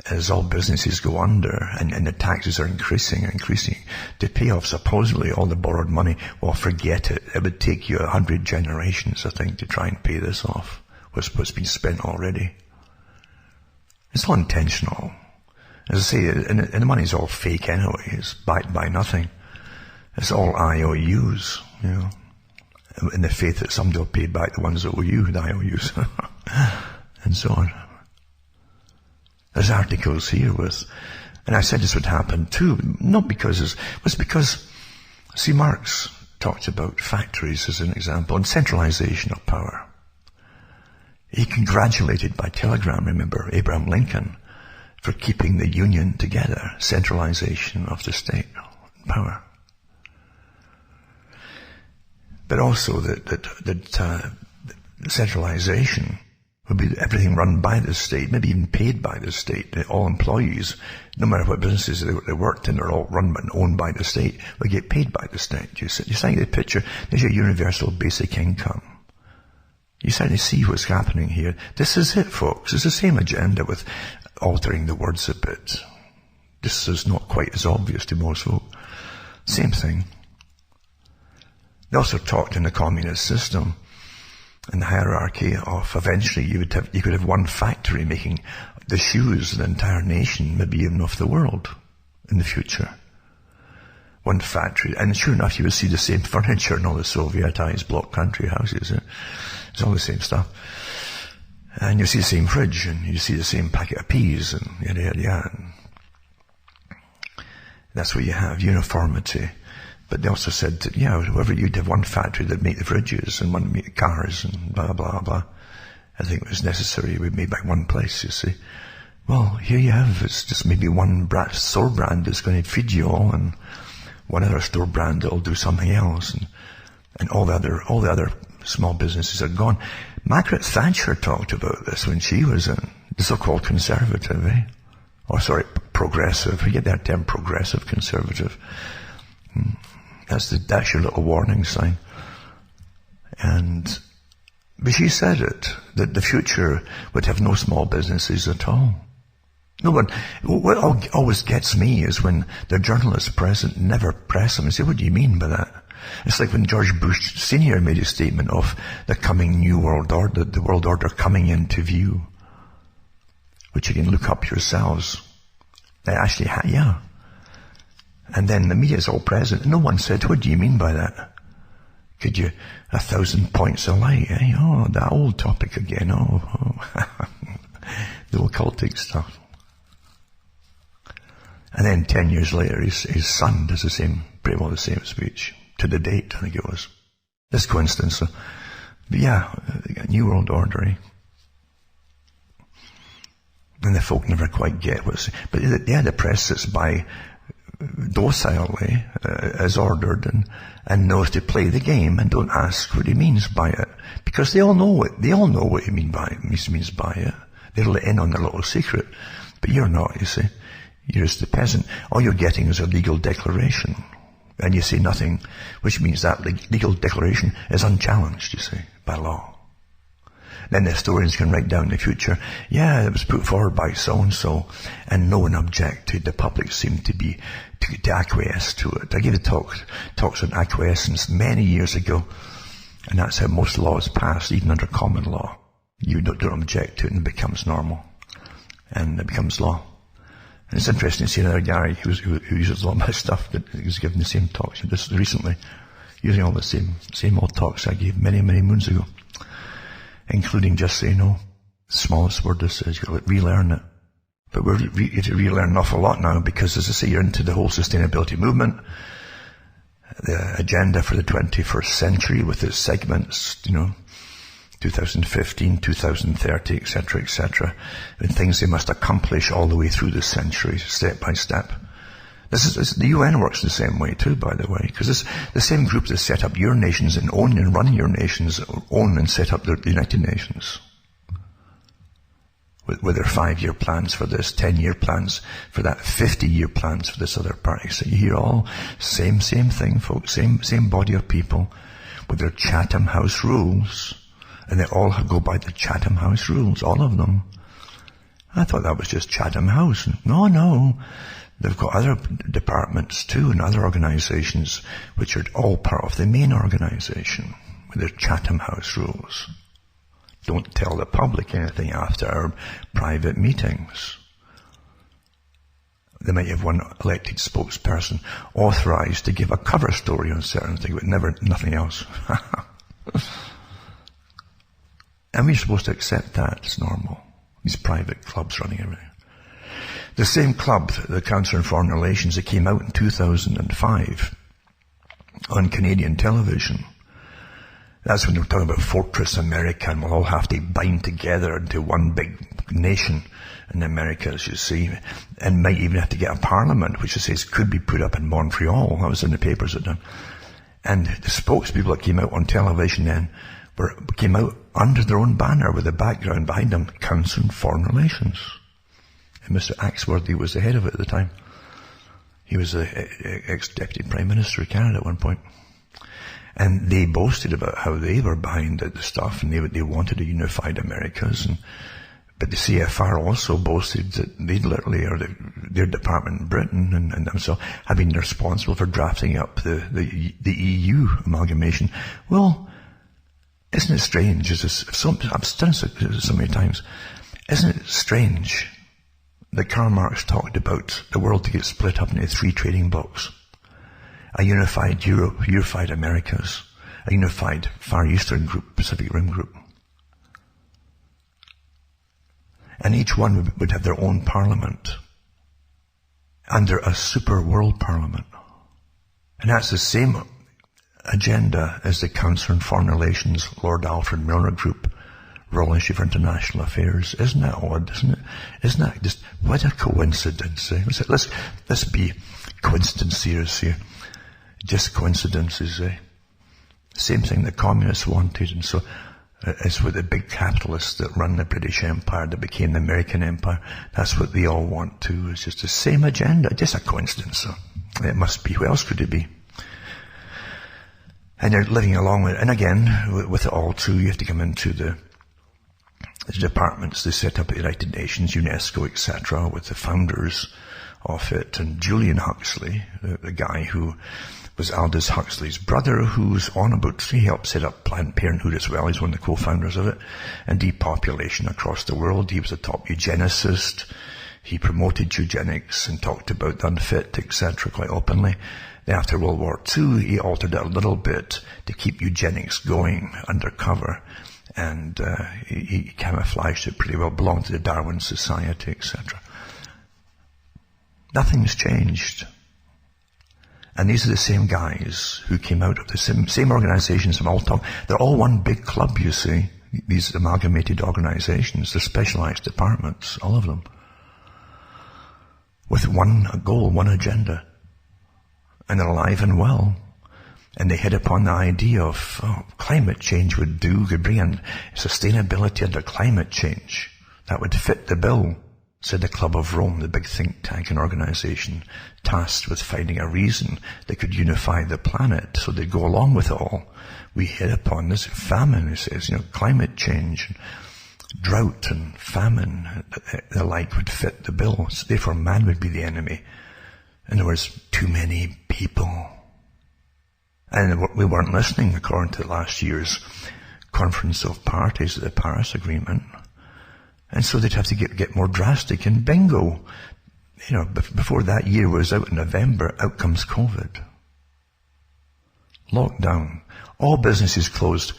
as all businesses go under, and the taxes are increasing to pay off supposedly all the borrowed money. Well, forget it. It would take you 100 generations, I think, to try and pay this off. What's been spent already. It's all intentional. As I say, and the money's all fake anyway. It's backed by nothing. It's all IOUs, you know, in the faith that somebody will pay back the ones that owe you, the IOUs, and so on. There's articles here and I said this would happen too, not because it's because, see, Marx talked about factories as an example, and centralization of power. He congratulated by telegram, remember, Abraham Lincoln, for keeping the Union together, centralization of the state power. But also that centralization would be everything run by the state, maybe even paid by the state. All employees, no matter what businesses they worked in, are all run and owned by the state, would get paid by the state. You see the picture? There's your universal basic income. You start to see what's happening here. This is it, folks. It's the same agenda with altering the words a bit. This is not quite as obvious to most folk. Same thing. They also talked in the communist system, in the hierarchy of eventually you could have one factory making the shoes of the entire nation, maybe even of the world in the future. One factory. And sure enough, you would see the same furniture in all the Sovietized block country houses. It's all the same stuff. And you see the same fridge, and you see the same packet of peas, and yada, yada, yada. And that's what you have, uniformity. But they also said that, whoever you'd have one factory that make the fridges and one that make the cars and blah, blah, blah. I think it was necessary we made by one place, you see. Well, here you have, it's just maybe one store brand that's going to feed you all, and one other store brand that'll do something else, and all the other small businesses are gone. Margaret Thatcher talked about this when she was the so-called conservative, progressive. You get that term, progressive conservative. That's your little warning sign. But she said that the future would have no small businesses at all. No one. What always gets me is when the journalists present never press them and say, "What do you mean by that?" It's like when George Bush Sr. made a statement of the coming new world order, the world order coming into view, which you can look up yourselves. They actually yeah. And then the media is all present. No one said, "What do you mean by that?" Could you 1,000 points of light? Oh, that old topic again. The occultic stuff. And then 10 years later, his son does pretty well the same speech, to the date, I think it was. This coincidence. But yeah, New World Order, eh? And the folk never quite get what's, but yeah, the press sits by docilely, as ordered, and knows to play the game and don't ask what he means by it. Because they all know what he means by it. They'll let in on their little secret. But you're not, you see. You're just the peasant. All you're getting is a legal declaration. And you say nothing, which means that legal declaration is unchallenged, you see, by law. Then the historians can write down in the future, yeah, it was put forward by so-and-so, and no one objected. The public seemed to acquiesce to it. I gave a talks on acquiescence many years ago, and that's how most laws pass, even under common law. You don't object to it, and it becomes normal, and it becomes law. And it's interesting to see another guy who uses a lot of my stuff, that was giving the same talks just recently, using all the same old talks I gave many, many moons ago. Including just say no. The smallest word this is, you've got to relearn it. But you have to relearn an awful lot now because, as I say, you're into the whole sustainability movement, the agenda for the 21st century with its segments, 2015, 2030, etc., and things they must accomplish all the way through the century, step by step. The UN works the same way too, by the way, because it's the same group that set up your nations and own and run your nations, own and set up the United Nations. With their 5-year plans for this, 10-year plans for that, 50-year plans for this other party. So you hear all same thing, folks, same body of people with their Chatham House rules. And they all go by the Chatham House rules, all of them. I thought that was just Chatham House. No. They've got other departments too and other organizations which are all part of the main organization with their Chatham House rules. Don't tell the public anything after our private meetings. They might have one elected spokesperson authorized to give a cover story on certain things, but nothing else. And we're supposed to accept that as normal. These private clubs running everything. The same club, the Council on Foreign Relations, that came out in 2005 on Canadian television. That's when they were talking about Fortress America, and we'll all have to bind together into one big nation in America, as you see, and might even have to get a parliament, which it says could be put up in Montreal. That was in the papers at the time. And the spokespeople that came out on television then came out under their own banner with the background behind them, Council on Foreign Relations. And Mr. Axworthy was the head of it at the time. He was the ex-deputy prime minister of Canada at one point. And they boasted about how they were behind the stuff, and they wanted a unified Americas. But the CFR also boasted that they literally are their department in Britain and themselves have been responsible for drafting up the EU amalgamation. Well, isn't it strange? I've done it so many times. Isn't it strange that Karl Marx talked about the world to get split up into 3 trading blocks? A unified Europe, unified Americas, a unified Far Eastern group, Pacific Rim group. And each one would have their own parliament under a super world parliament. And that's the same agenda as the Council on Foreign Relations, Lord Alfred Milner Group, Royal Institute for International Affairs. Isn't that odd, isn't it? Isn't that just, what a coincidence, eh? Let's be coincidences here. Just coincidences, eh? Same thing the communists wanted, and so it's with the big capitalists that run the British Empire that became the American Empire. That's what they all want too. It's just the same agenda, just a coincidence. So it must be. Who else could it be? And they're living along with it. And again, with it all too, you have to come into the departments they set up at the United Nations, UNESCO, etc., with the founders of it. And Julian Huxley, the guy who was Aldous Huxley's brother, who's on about, he helped set up Planned Parenthood as well. He's one of the co-founders of it. And depopulation across the world. He was a top eugenicist. He promoted eugenics and talked about the unfit, etc., quite openly. Then after World War II, he altered it a little bit to keep eugenics going undercover. And he camouflaged it pretty well, belonged to the Darwin Society, etc. Nothing's changed. And these are the same guys who came out of the same organizations from all talk. They're all one big club, you see. These amalgamated organizations, they're specialized departments, all of them. With one goal, one agenda. And they're alive and well. And they hit upon the idea of climate change would bring in sustainability under climate change. That would fit the bill, said the Club of Rome, the big think tank and organization tasked with finding a reason that could unify the planet so they'd go along with it all. We hit upon this famine, he says, climate change, drought and famine, the like would fit the bill. So therefore man would be the enemy. In other words, too many people. And we weren't listening according to last year's Conference of Parties of the Paris Agreement. And so they'd have to get more drastic. And bingo, before that year was out in November, out comes COVID. Lockdown. All businesses closed.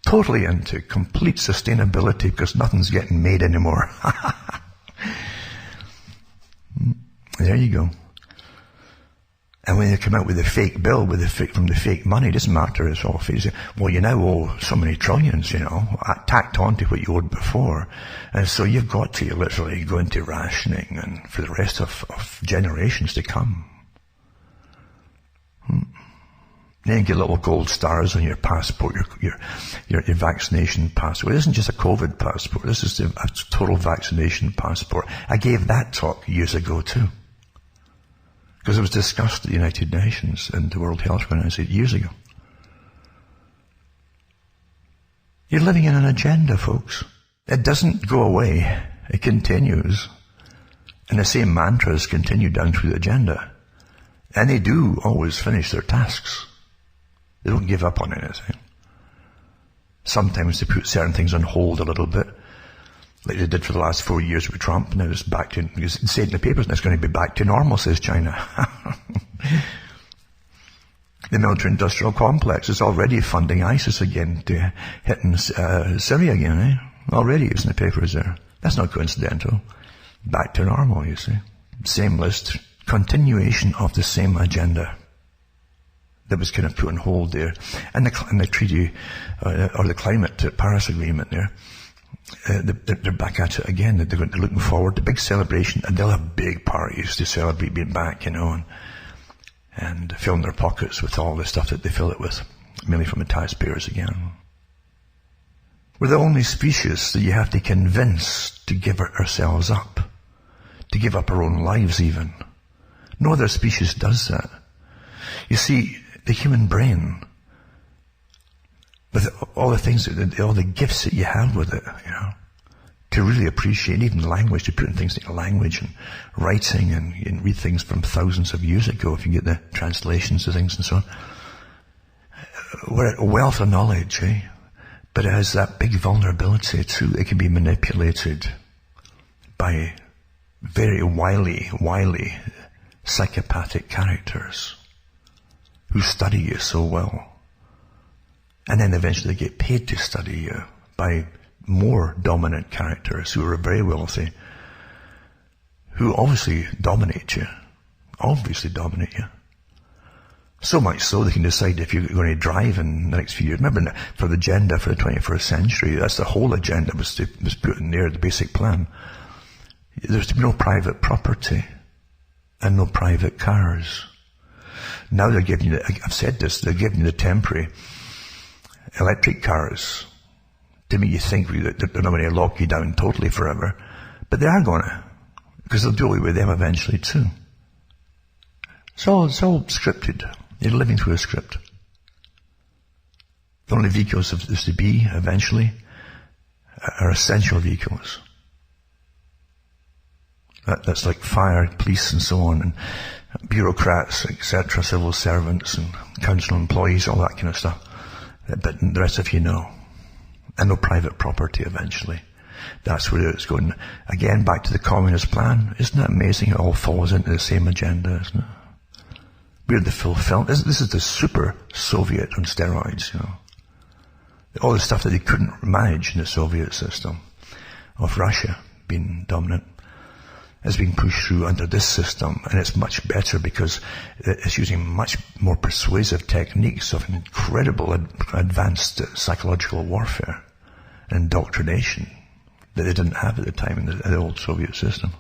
Totally into complete sustainability because nothing's getting made anymore. There you go. And when they come out with a fake bill from the fake money, it doesn't matter, it's all fake. Well, you now owe so many trillions, tacked on to what you owed before. And so you've got to literally go into rationing and for the rest of generations to come. Then you get little gold stars on your passport, your vaccination passport. It isn't just a COVID passport, this is a total vaccination passport. I gave that talk years ago too. Because it was discussed at the United Nations and the World Health Organization years ago. You're living in an agenda, folks. It doesn't go away. It continues. And the same mantras continue down through the agenda. And they do always finish their tasks. They don't give up on anything. Sometimes they put certain things on hold a little bit, like they did for the last 4 years with Trump. Now it's back to, because it's said in the papers, and it's going to be back to normal, says China. The military-industrial complex is already funding ISIS again, hitting Syria again, eh? Already it's in the papers there. That's not coincidental. Back to normal, you see. Same list. Continuation of the same agenda that was kind of put on hold there. And the treaty, or the climate Paris Agreement there, they're back at it again. They're looking forward to big celebration, and they'll have big parties to celebrate being back, and fill their pockets with all the stuff that they fill it with, mainly from the taxpayers again. We're the only species that you have to convince to give ourselves up, to give up our own lives even. No other species does that. You see, the human brain, with all the things, all the gifts that you have with it, to really appreciate, even language, to put in things like language and writing and read things from thousands of years ago, if you get the translations of things and so on. We're a wealth of knowledge, eh? But it has that big vulnerability too. It can be manipulated by very wily psychopathic characters who study you so well. And then eventually they get paid to study you by more dominant characters who are very wealthy, who obviously dominate you. So much so they can decide if you're going to drive in the next few years. Remember, for the agenda for the 21st century, that's the whole agenda was put in there, the basic plan. There's to be no private property and no private cars. Now they're giving you, I've said this, they're giving you the temporary electric cars to make you think that they're not going to lock you down totally forever. But they are going to, because they'll do away with them eventually too. It's all scripted. You're living through a script. The only vehicles there's to be eventually are essential vehicles. That's like fire, police and so on, and bureaucrats, etc., civil servants and council employees, all that kind of stuff. But the rest of you know. And no private property eventually. That's where it's going. Again, back to the communist plan. Isn't that amazing? It all falls into the same agenda, isn't it? We're the fulfillment. This is the super Soviet on steroids, All the stuff that they couldn't manage in the Soviet system of Russia being dominant. is being pushed through under this system, and it's much better because it's using much more persuasive techniques of incredible advanced psychological warfare and indoctrination that they didn't have at the time in the old Soviet system.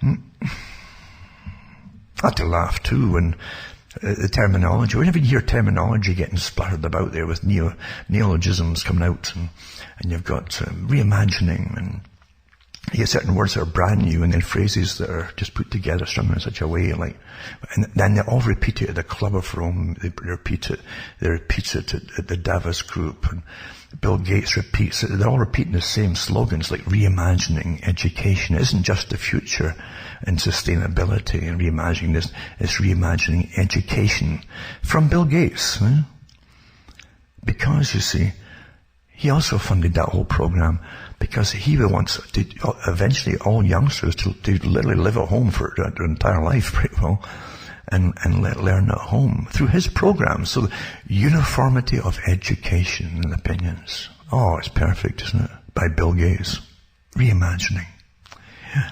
I had to laugh too when the terminology, whenever you hear terminology getting splattered about there with neologisms coming out, and you've got reimagining, and you get certain words that are brand new, and then phrases that are just put together, strung in such a way, and then they all repeat it at the Club of Rome, they repeat it at the Davos group, and Bill Gates repeats it. They're all repeating the same slogans like reimagining education. It isn't just the future and sustainability and reimagining this. It's reimagining education from Bill Gates. Because, you see, he also funded that whole program because he wants to eventually all youngsters to literally live at home for their entire life pretty well and learn at home through his program. So uniformity of education and opinions. Oh, it's perfect, isn't it? By Bill Gates. Reimagining. Yeah.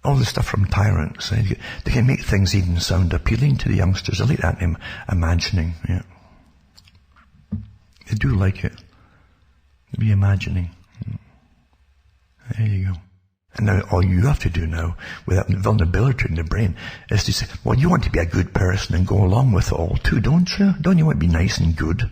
All the stuff from tyrants. They can make things even sound appealing to the youngsters. I like that name, imagining. Yeah. They do like it. Reimagining. There you go. And now all you have to do now, with that vulnerability in the brain, is to say, well, you want to be a good person and go along with it all too, don't you? Don't you want to be nice and good?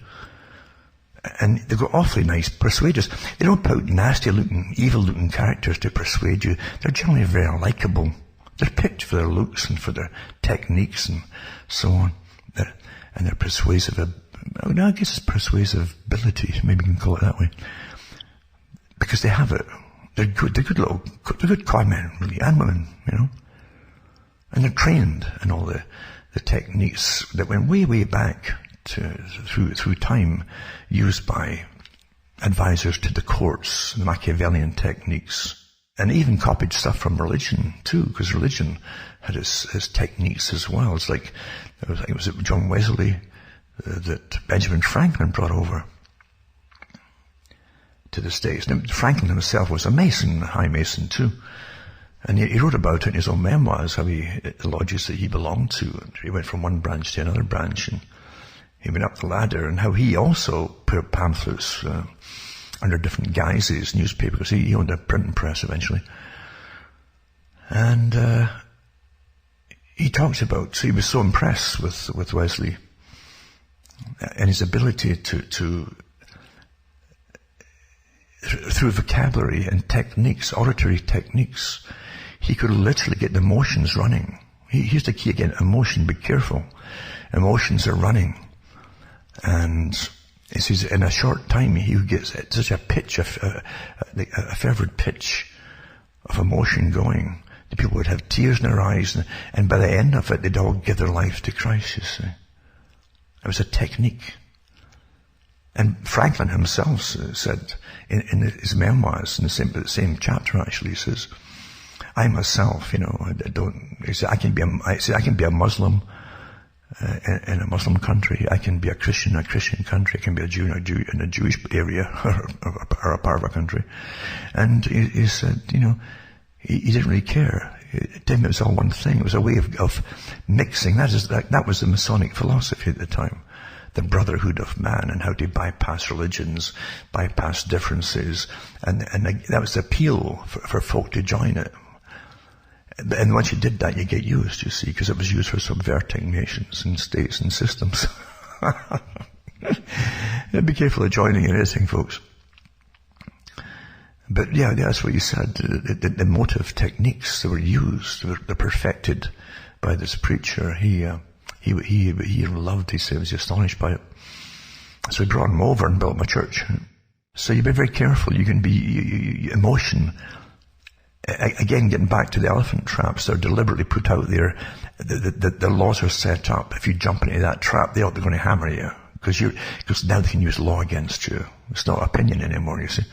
And they've got awfully nice persuaders. They don't put nasty-looking, evil-looking characters to persuade you. They're generally very likable. They're picked for their looks and for their techniques and so on. And their persuasive, I guess it's persuasive ability, maybe you can call it that way. Because they have it. They're good con men, really, and women, you know. And they're trained in all the techniques that went way, way back through time, used by advisors to the courts, the Machiavellian techniques, and even copied stuff from religion too, because religion had its techniques as well. It's like, it was John Wesley that Benjamin Franklin brought over to the States. Now, Franklin himself was a Mason, a high Mason too. And he wrote about it in his own memoirs, how the lodges that he belonged to, and he went from one branch to another branch, and he went up the ladder, and how he also put up pamphlets under different guises, newspapers. He owned a printing press eventually. And he talks about, so he was so impressed with Wesley and his ability to through vocabulary and techniques, auditory techniques, he could literally get the emotions running. Here's the key again, emotion, be careful. Emotions are running. And he says in a short time he would get such a pitch, a fervid pitch of emotion going. The people would have tears in their eyes, and by the end of it, they'd all give their life to Christ, you see. It was a technique. And Franklin himself said in his memoirs, in the same chapter actually, he says, I myself, I can be a Muslim in a Muslim country. I can be a Christian in a Christian country. I can be a Jew in a Jewish area or a part of a country. And he said, he didn't really care. To him it was all one thing. It was a way of mixing. That was the Masonic philosophy at the time. The brotherhood of man, and how to bypass religions, bypass differences, and that was the appeal for folk to join it. And once you did that, you get used, you see, because it was used for subverting nations and states and systems. Be careful of joining in anything, folks. But yeah, that's what you said. The motive techniques that were used, they're perfected by this preacher. He loved, he said, he was astonished by it. So he brought him over and built him a church. So you be very careful. You can be, emotion, again, getting back to the elephant traps, they're deliberately put out there. The laws are set up. If you jump into that trap, they're going to hammer you. Because now they can use law against you. It's not opinion anymore, you see.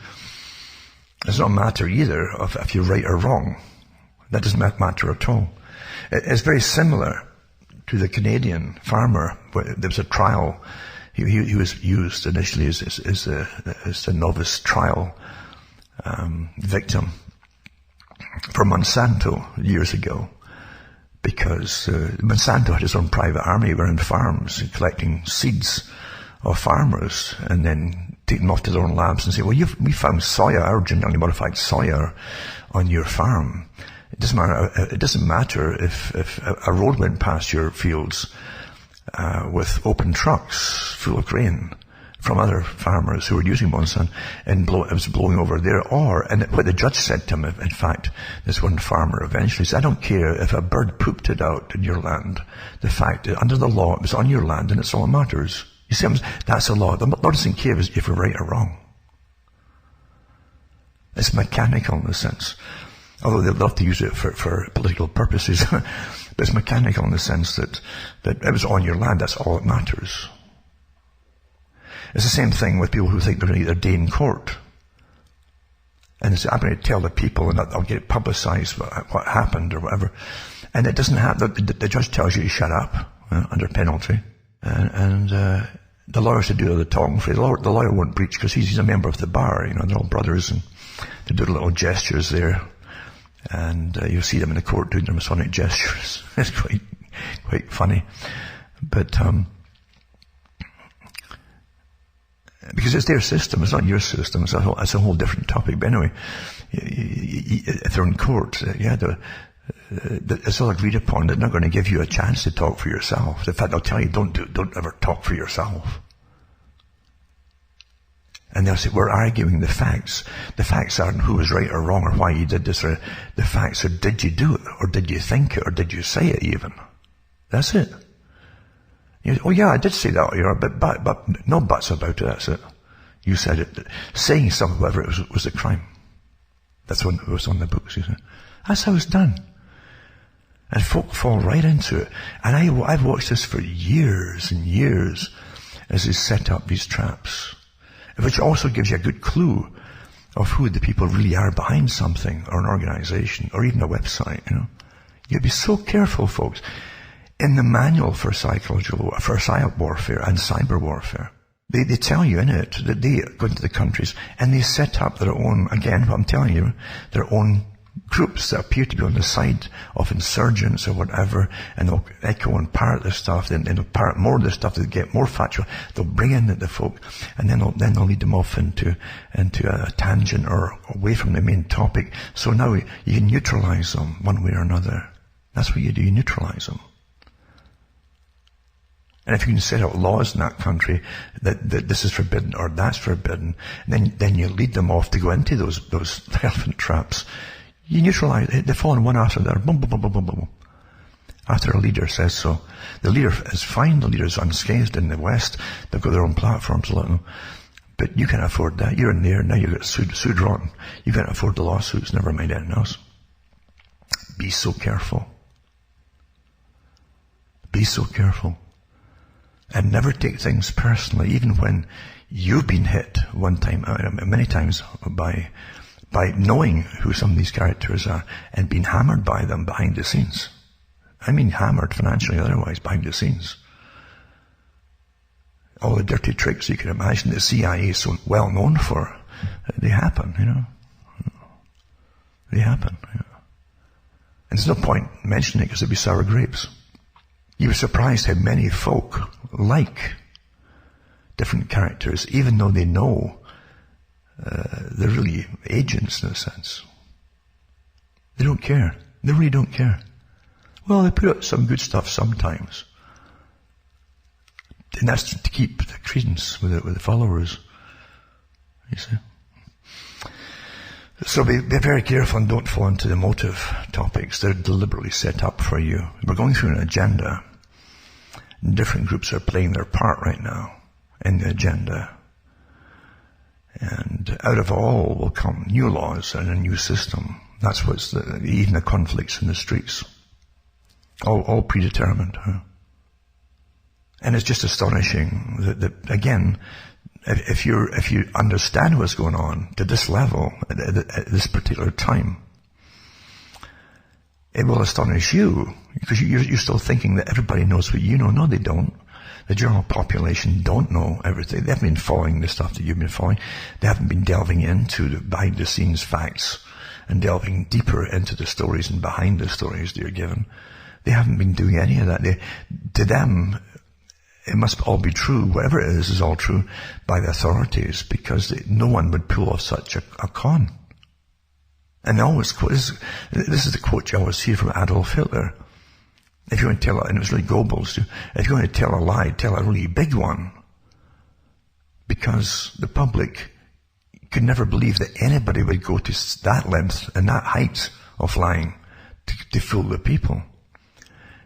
It's not a matter either of if you're right or wrong. That doesn't matter at all. It's very similar to the Canadian farmer. There was a trial He was used initially as a novice trial victim for Monsanto years ago, because Monsanto had his own private army around farms collecting seeds of farmers and then take them off to their own labs and say, well, we found soya, our genetically modified soya on your farm. It doesn't matter if a road went past your fields with open trucks full of grain from other farmers who were using Monsanto, and it was blowing over there. And what the judge said to him, in fact, this one farmer eventually said, I don't care if a bird pooped it out in your land. The fact that under the law, it was on your land, and it's all that matters. You see, that's the law. The Lord doesn't care if we're right or wrong. It's mechanical in a sense. Although they'd love to use it for political purposes. But it's mechanical in the sense that it was on your land, that's all that matters. It's the same thing with people who think they're going to get their day in court. And they say, I'm going to tell the people and I'll get it publicized what happened or whatever. And it doesn't happen. The judge tells you to shut up under penalty. And the lawyers to do the talking for you. The lawyer won't preach because he's a member of the bar. They're all brothers, and they do little gestures there. And you'll see them in the court doing their Masonic gestures. It's quite funny. But because it's their system, it's not your system. It's a whole different topic. But anyway, if they're in court, it's all agreed upon. They're not going to give you a chance to talk for yourself. In fact, they'll tell you, don't ever talk for yourself. And they'll say, we're arguing the facts. The facts aren't who was right or wrong or why you did this. Or the facts are, did you do it? Or did you think it? Or did you say it even? That's it. Oh yeah, I did say that, but no buts about it, that's it. You said it. Saying something, whatever it was a crime. That's when it was on the books, you see. That's how it's done. And folk fall right into it. And I've watched this for years and years as they set up these traps, which also gives you a good clue of who the people really are behind something, or an organization, or even a website, You'd be so careful, folks. In the manual for psyop warfare and cyber warfare, they tell you in it that they go into the countries and they set up their own, again, what I'm telling you, their own groups that appear to be on the side of insurgents or whatever, and they'll echo and parrot this stuff, then they'll parrot more of this stuff, they'll get more factual, they'll bring in the folk, and then they'll lead them off into a tangent or away from the main topic. So now you can neutralize them one way or another. That's what you do, you neutralize them. And if you can set out laws in that country that this is forbidden or that's forbidden, then you lead them off to go into those elephant traps. You neutralize it. They fall in one after the other. Boom, boom, boom, boom, boom, boom. After a leader says so. The leader is fine. The leader is unscathed in the West. They've got their own platforms to let them. But you can't afford that. You're in there. Now you get sued rotten. You can't afford the lawsuits. Never mind anything else. Be so careful. Be so careful. And never take things personally, even when you've been hit one time, many times by knowing who some of these characters are and being hammered by them behind the scenes. I mean hammered financially, otherwise, behind the scenes. All the dirty tricks you can imagine the CIA is so well known for, they happen, They happen, And there's no point mentioning it because it'd be sour grapes. You were surprised how many folk like different characters, even though they know they're really agents in a sense. They don't care. They really don't care. Well, they put out some good stuff sometimes. And that's to keep the credence with the followers. You see? So be very careful and don't fall into the motive topics. They're deliberately set up for you. We're going through an agenda. Different groups are playing their part right now in the agenda. And out of all will come new laws and a new system. That's what's even the conflicts in the streets. All predetermined. And it's just astonishing that again, if you understand what's going on to this level at this particular time, it will astonish you because you're still thinking that everybody knows what you know. No, they don't. The general population don't know everything. They haven't been following the stuff that you've been following. They haven't been delving into the behind-the-scenes facts and delving deeper into the stories and behind the stories that you're given. They haven't been doing any of that. To them, it must all be true. Whatever it is all true by the authorities, because no one would pull off such a con. And they always quote, this is the quote you always hear from Adolf Hitler. If you want to tell, and it was really Goebbels too, if you want to tell a lie, tell a really big one. Because the public could never believe that anybody would go to that length and that height of lying to fool the people.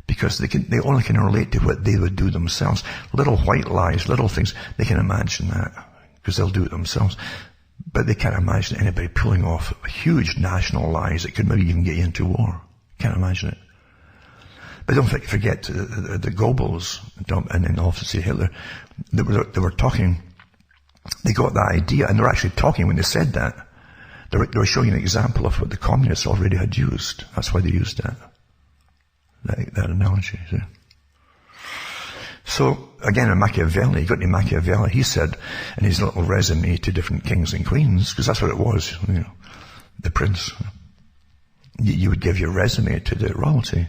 Because they only can relate to what they would do themselves. Little white lies, little things, they can imagine that, because they'll do it themselves. But they can't imagine anybody pulling off huge national lies that could maybe even get you into war. Can't imagine it. But don't forget the Goebbels, and then obviously Hitler, they were talking, they got that idea, and they were actually talking when they said that. They were showing an example of what the communists already had used. That's why they used that analogy. So, again, in Machiavelli, you got to Machiavelli, he said in his little resume to different kings and queens, because that's what it was, the prince. You would give your resume to the royalty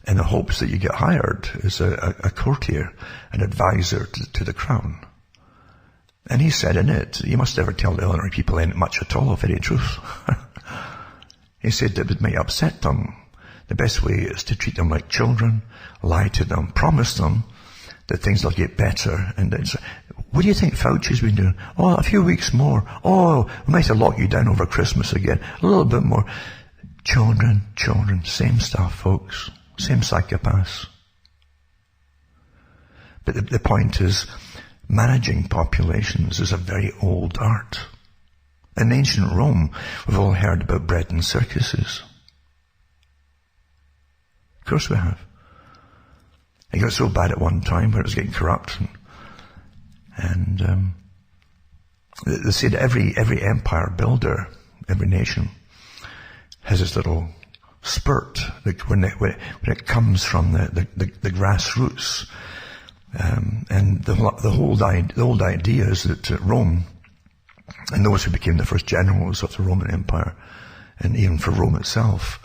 in the hopes that you get hired as a courtier, an advisor to the crown. And he said in it, you must never tell the ordinary people any much at all of any truth. He said that it might upset them. The best way is to treat them like children, lie to them, promise them that things will get better. And what do you think Fauci's been doing? Oh, a few weeks more. Oh, we might have locked you down over Christmas again. A little bit more. Children, same stuff, folks. Same psychopaths. But the point is, managing populations is a very old art. In ancient Rome, we've all heard about bread and circuses. Of course we have. It got so bad at one time where it was getting corrupt, and they said every empire builder, every nation, has this little spurt when it comes from the grassroots, and the old idea is that Rome and those who became the first generals of the Roman Empire, and even for Rome itself,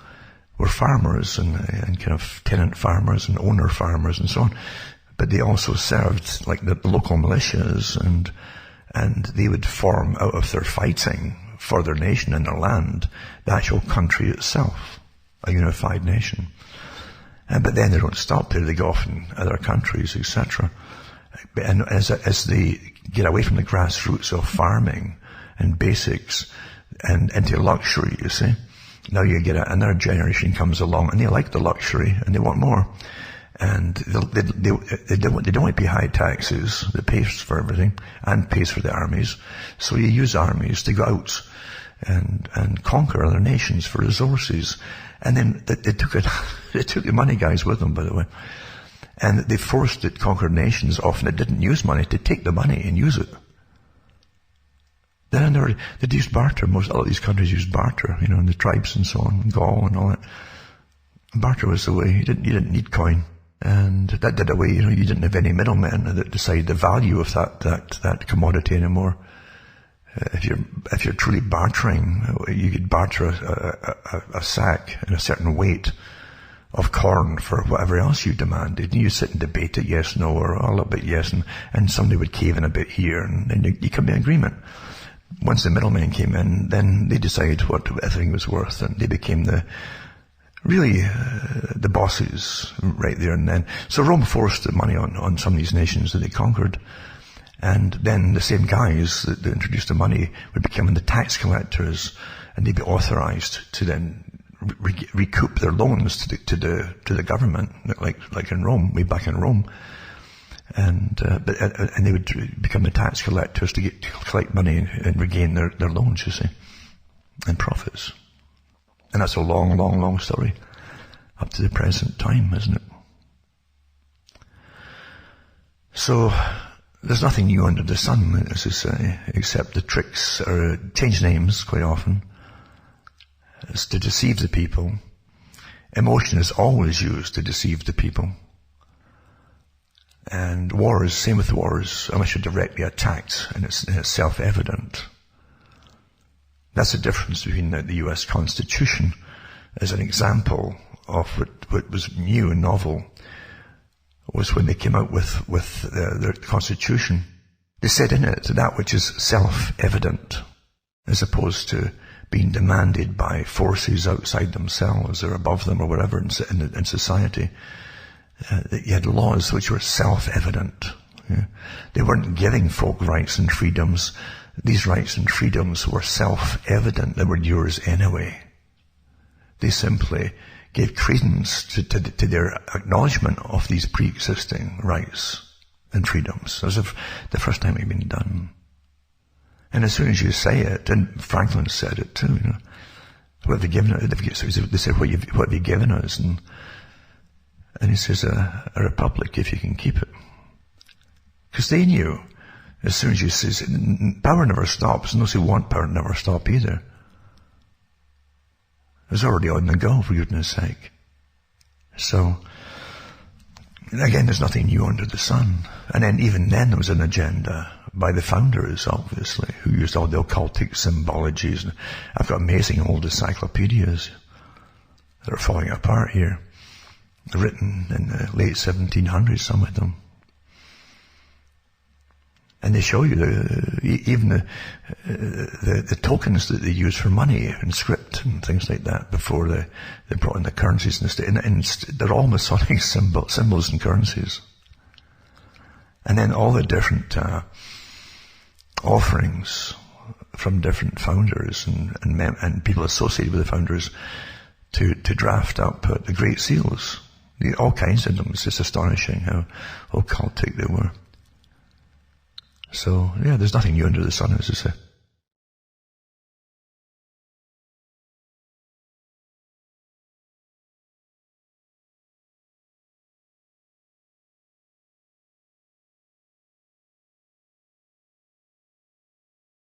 were farmers and kind of tenant farmers and owner farmers and so on. But they also served like the local militias, and they would form out of their fighting for their nation and their land, the actual country itself, a unified nation. But then they don't stop there, they go off in other countries, etc. And as they get away from the grassroots of farming and basics and into luxury, you see, now you get another generation comes along and they like the luxury and they want more. And they don't want to pay high taxes that pays for everything and pays for the armies. So you use armies to go out and conquer other nations for resources. And then they took the money guys with them, by the way. And they forced the conquered nations, often that didn't use money, to take the money and use it. Then they used barter. A lot of these countries used barter, and the tribes and so on, Gaul and all that. Barter was the way. You didn't need coin. And that did away, you didn't have any middlemen that decide the value of that commodity anymore. If you're truly bartering, you could barter a sack and a certain weight of corn for whatever else you demanded. And you sit and debate it, yes, no, or a little bit yes, and somebody would cave in a bit here, and then you come to an agreement. Once the middlemen came in, then they decided what everything was worth, and they became the bosses right there and then. So Rome forced the money on some of these nations that they conquered. And then the same guys that introduced the money would become the tax collectors, and they'd be authorized to then recoup their loans to the government, like in Rome, way back in Rome. And they would become the tax collectors to collect money and regain their loans, you see, and profits. And that's a long, long, long story up to the present time, isn't it? So there's nothing new under the sun, as I say, except the tricks are change names quite often. It's to deceive the people. Emotion is always used to deceive the people. And wars, same with wars, unless you're directly attacked, and it's self-evident. That's the difference between the US Constitution as an example of what was new and novel, was when they came out with their Constitution. They said in it that which is self-evident, as opposed to being demanded by forces outside themselves or above them or whatever in society. You had laws which were self-evident. Yeah. They weren't giving folk rights and freedoms. These rights and freedoms were self-evident. They were yours anyway. They simply gave credence to their acknowledgement of these pre-existing rights and freedoms. As if the first time it had been done. And as soon as you say it, and Franklin said it too, what have you given us? They said, what have you given us? And he says, a republic if you can keep it. Because they knew, as soon as you say, power never stops, and those who want power never stop either. It was already on the go, for goodness sake. So, again, there's nothing new under the sun. And then, even then, there was an agenda by the founders, obviously, who used all the occultic symbologies. And I've got amazing old encyclopedias that are falling apart here, written in the late 1700s, some of them. And they show you even the tokens that they use for money and script and things like that before they brought in the currencies and they're all Masonic symbols and currencies. And then all the different offerings from different founders and people associated with the founders to draft up the Great Seals. All kinds of them. It's just astonishing how occultic they were. So, yeah, there's nothing new under the sun, as I say.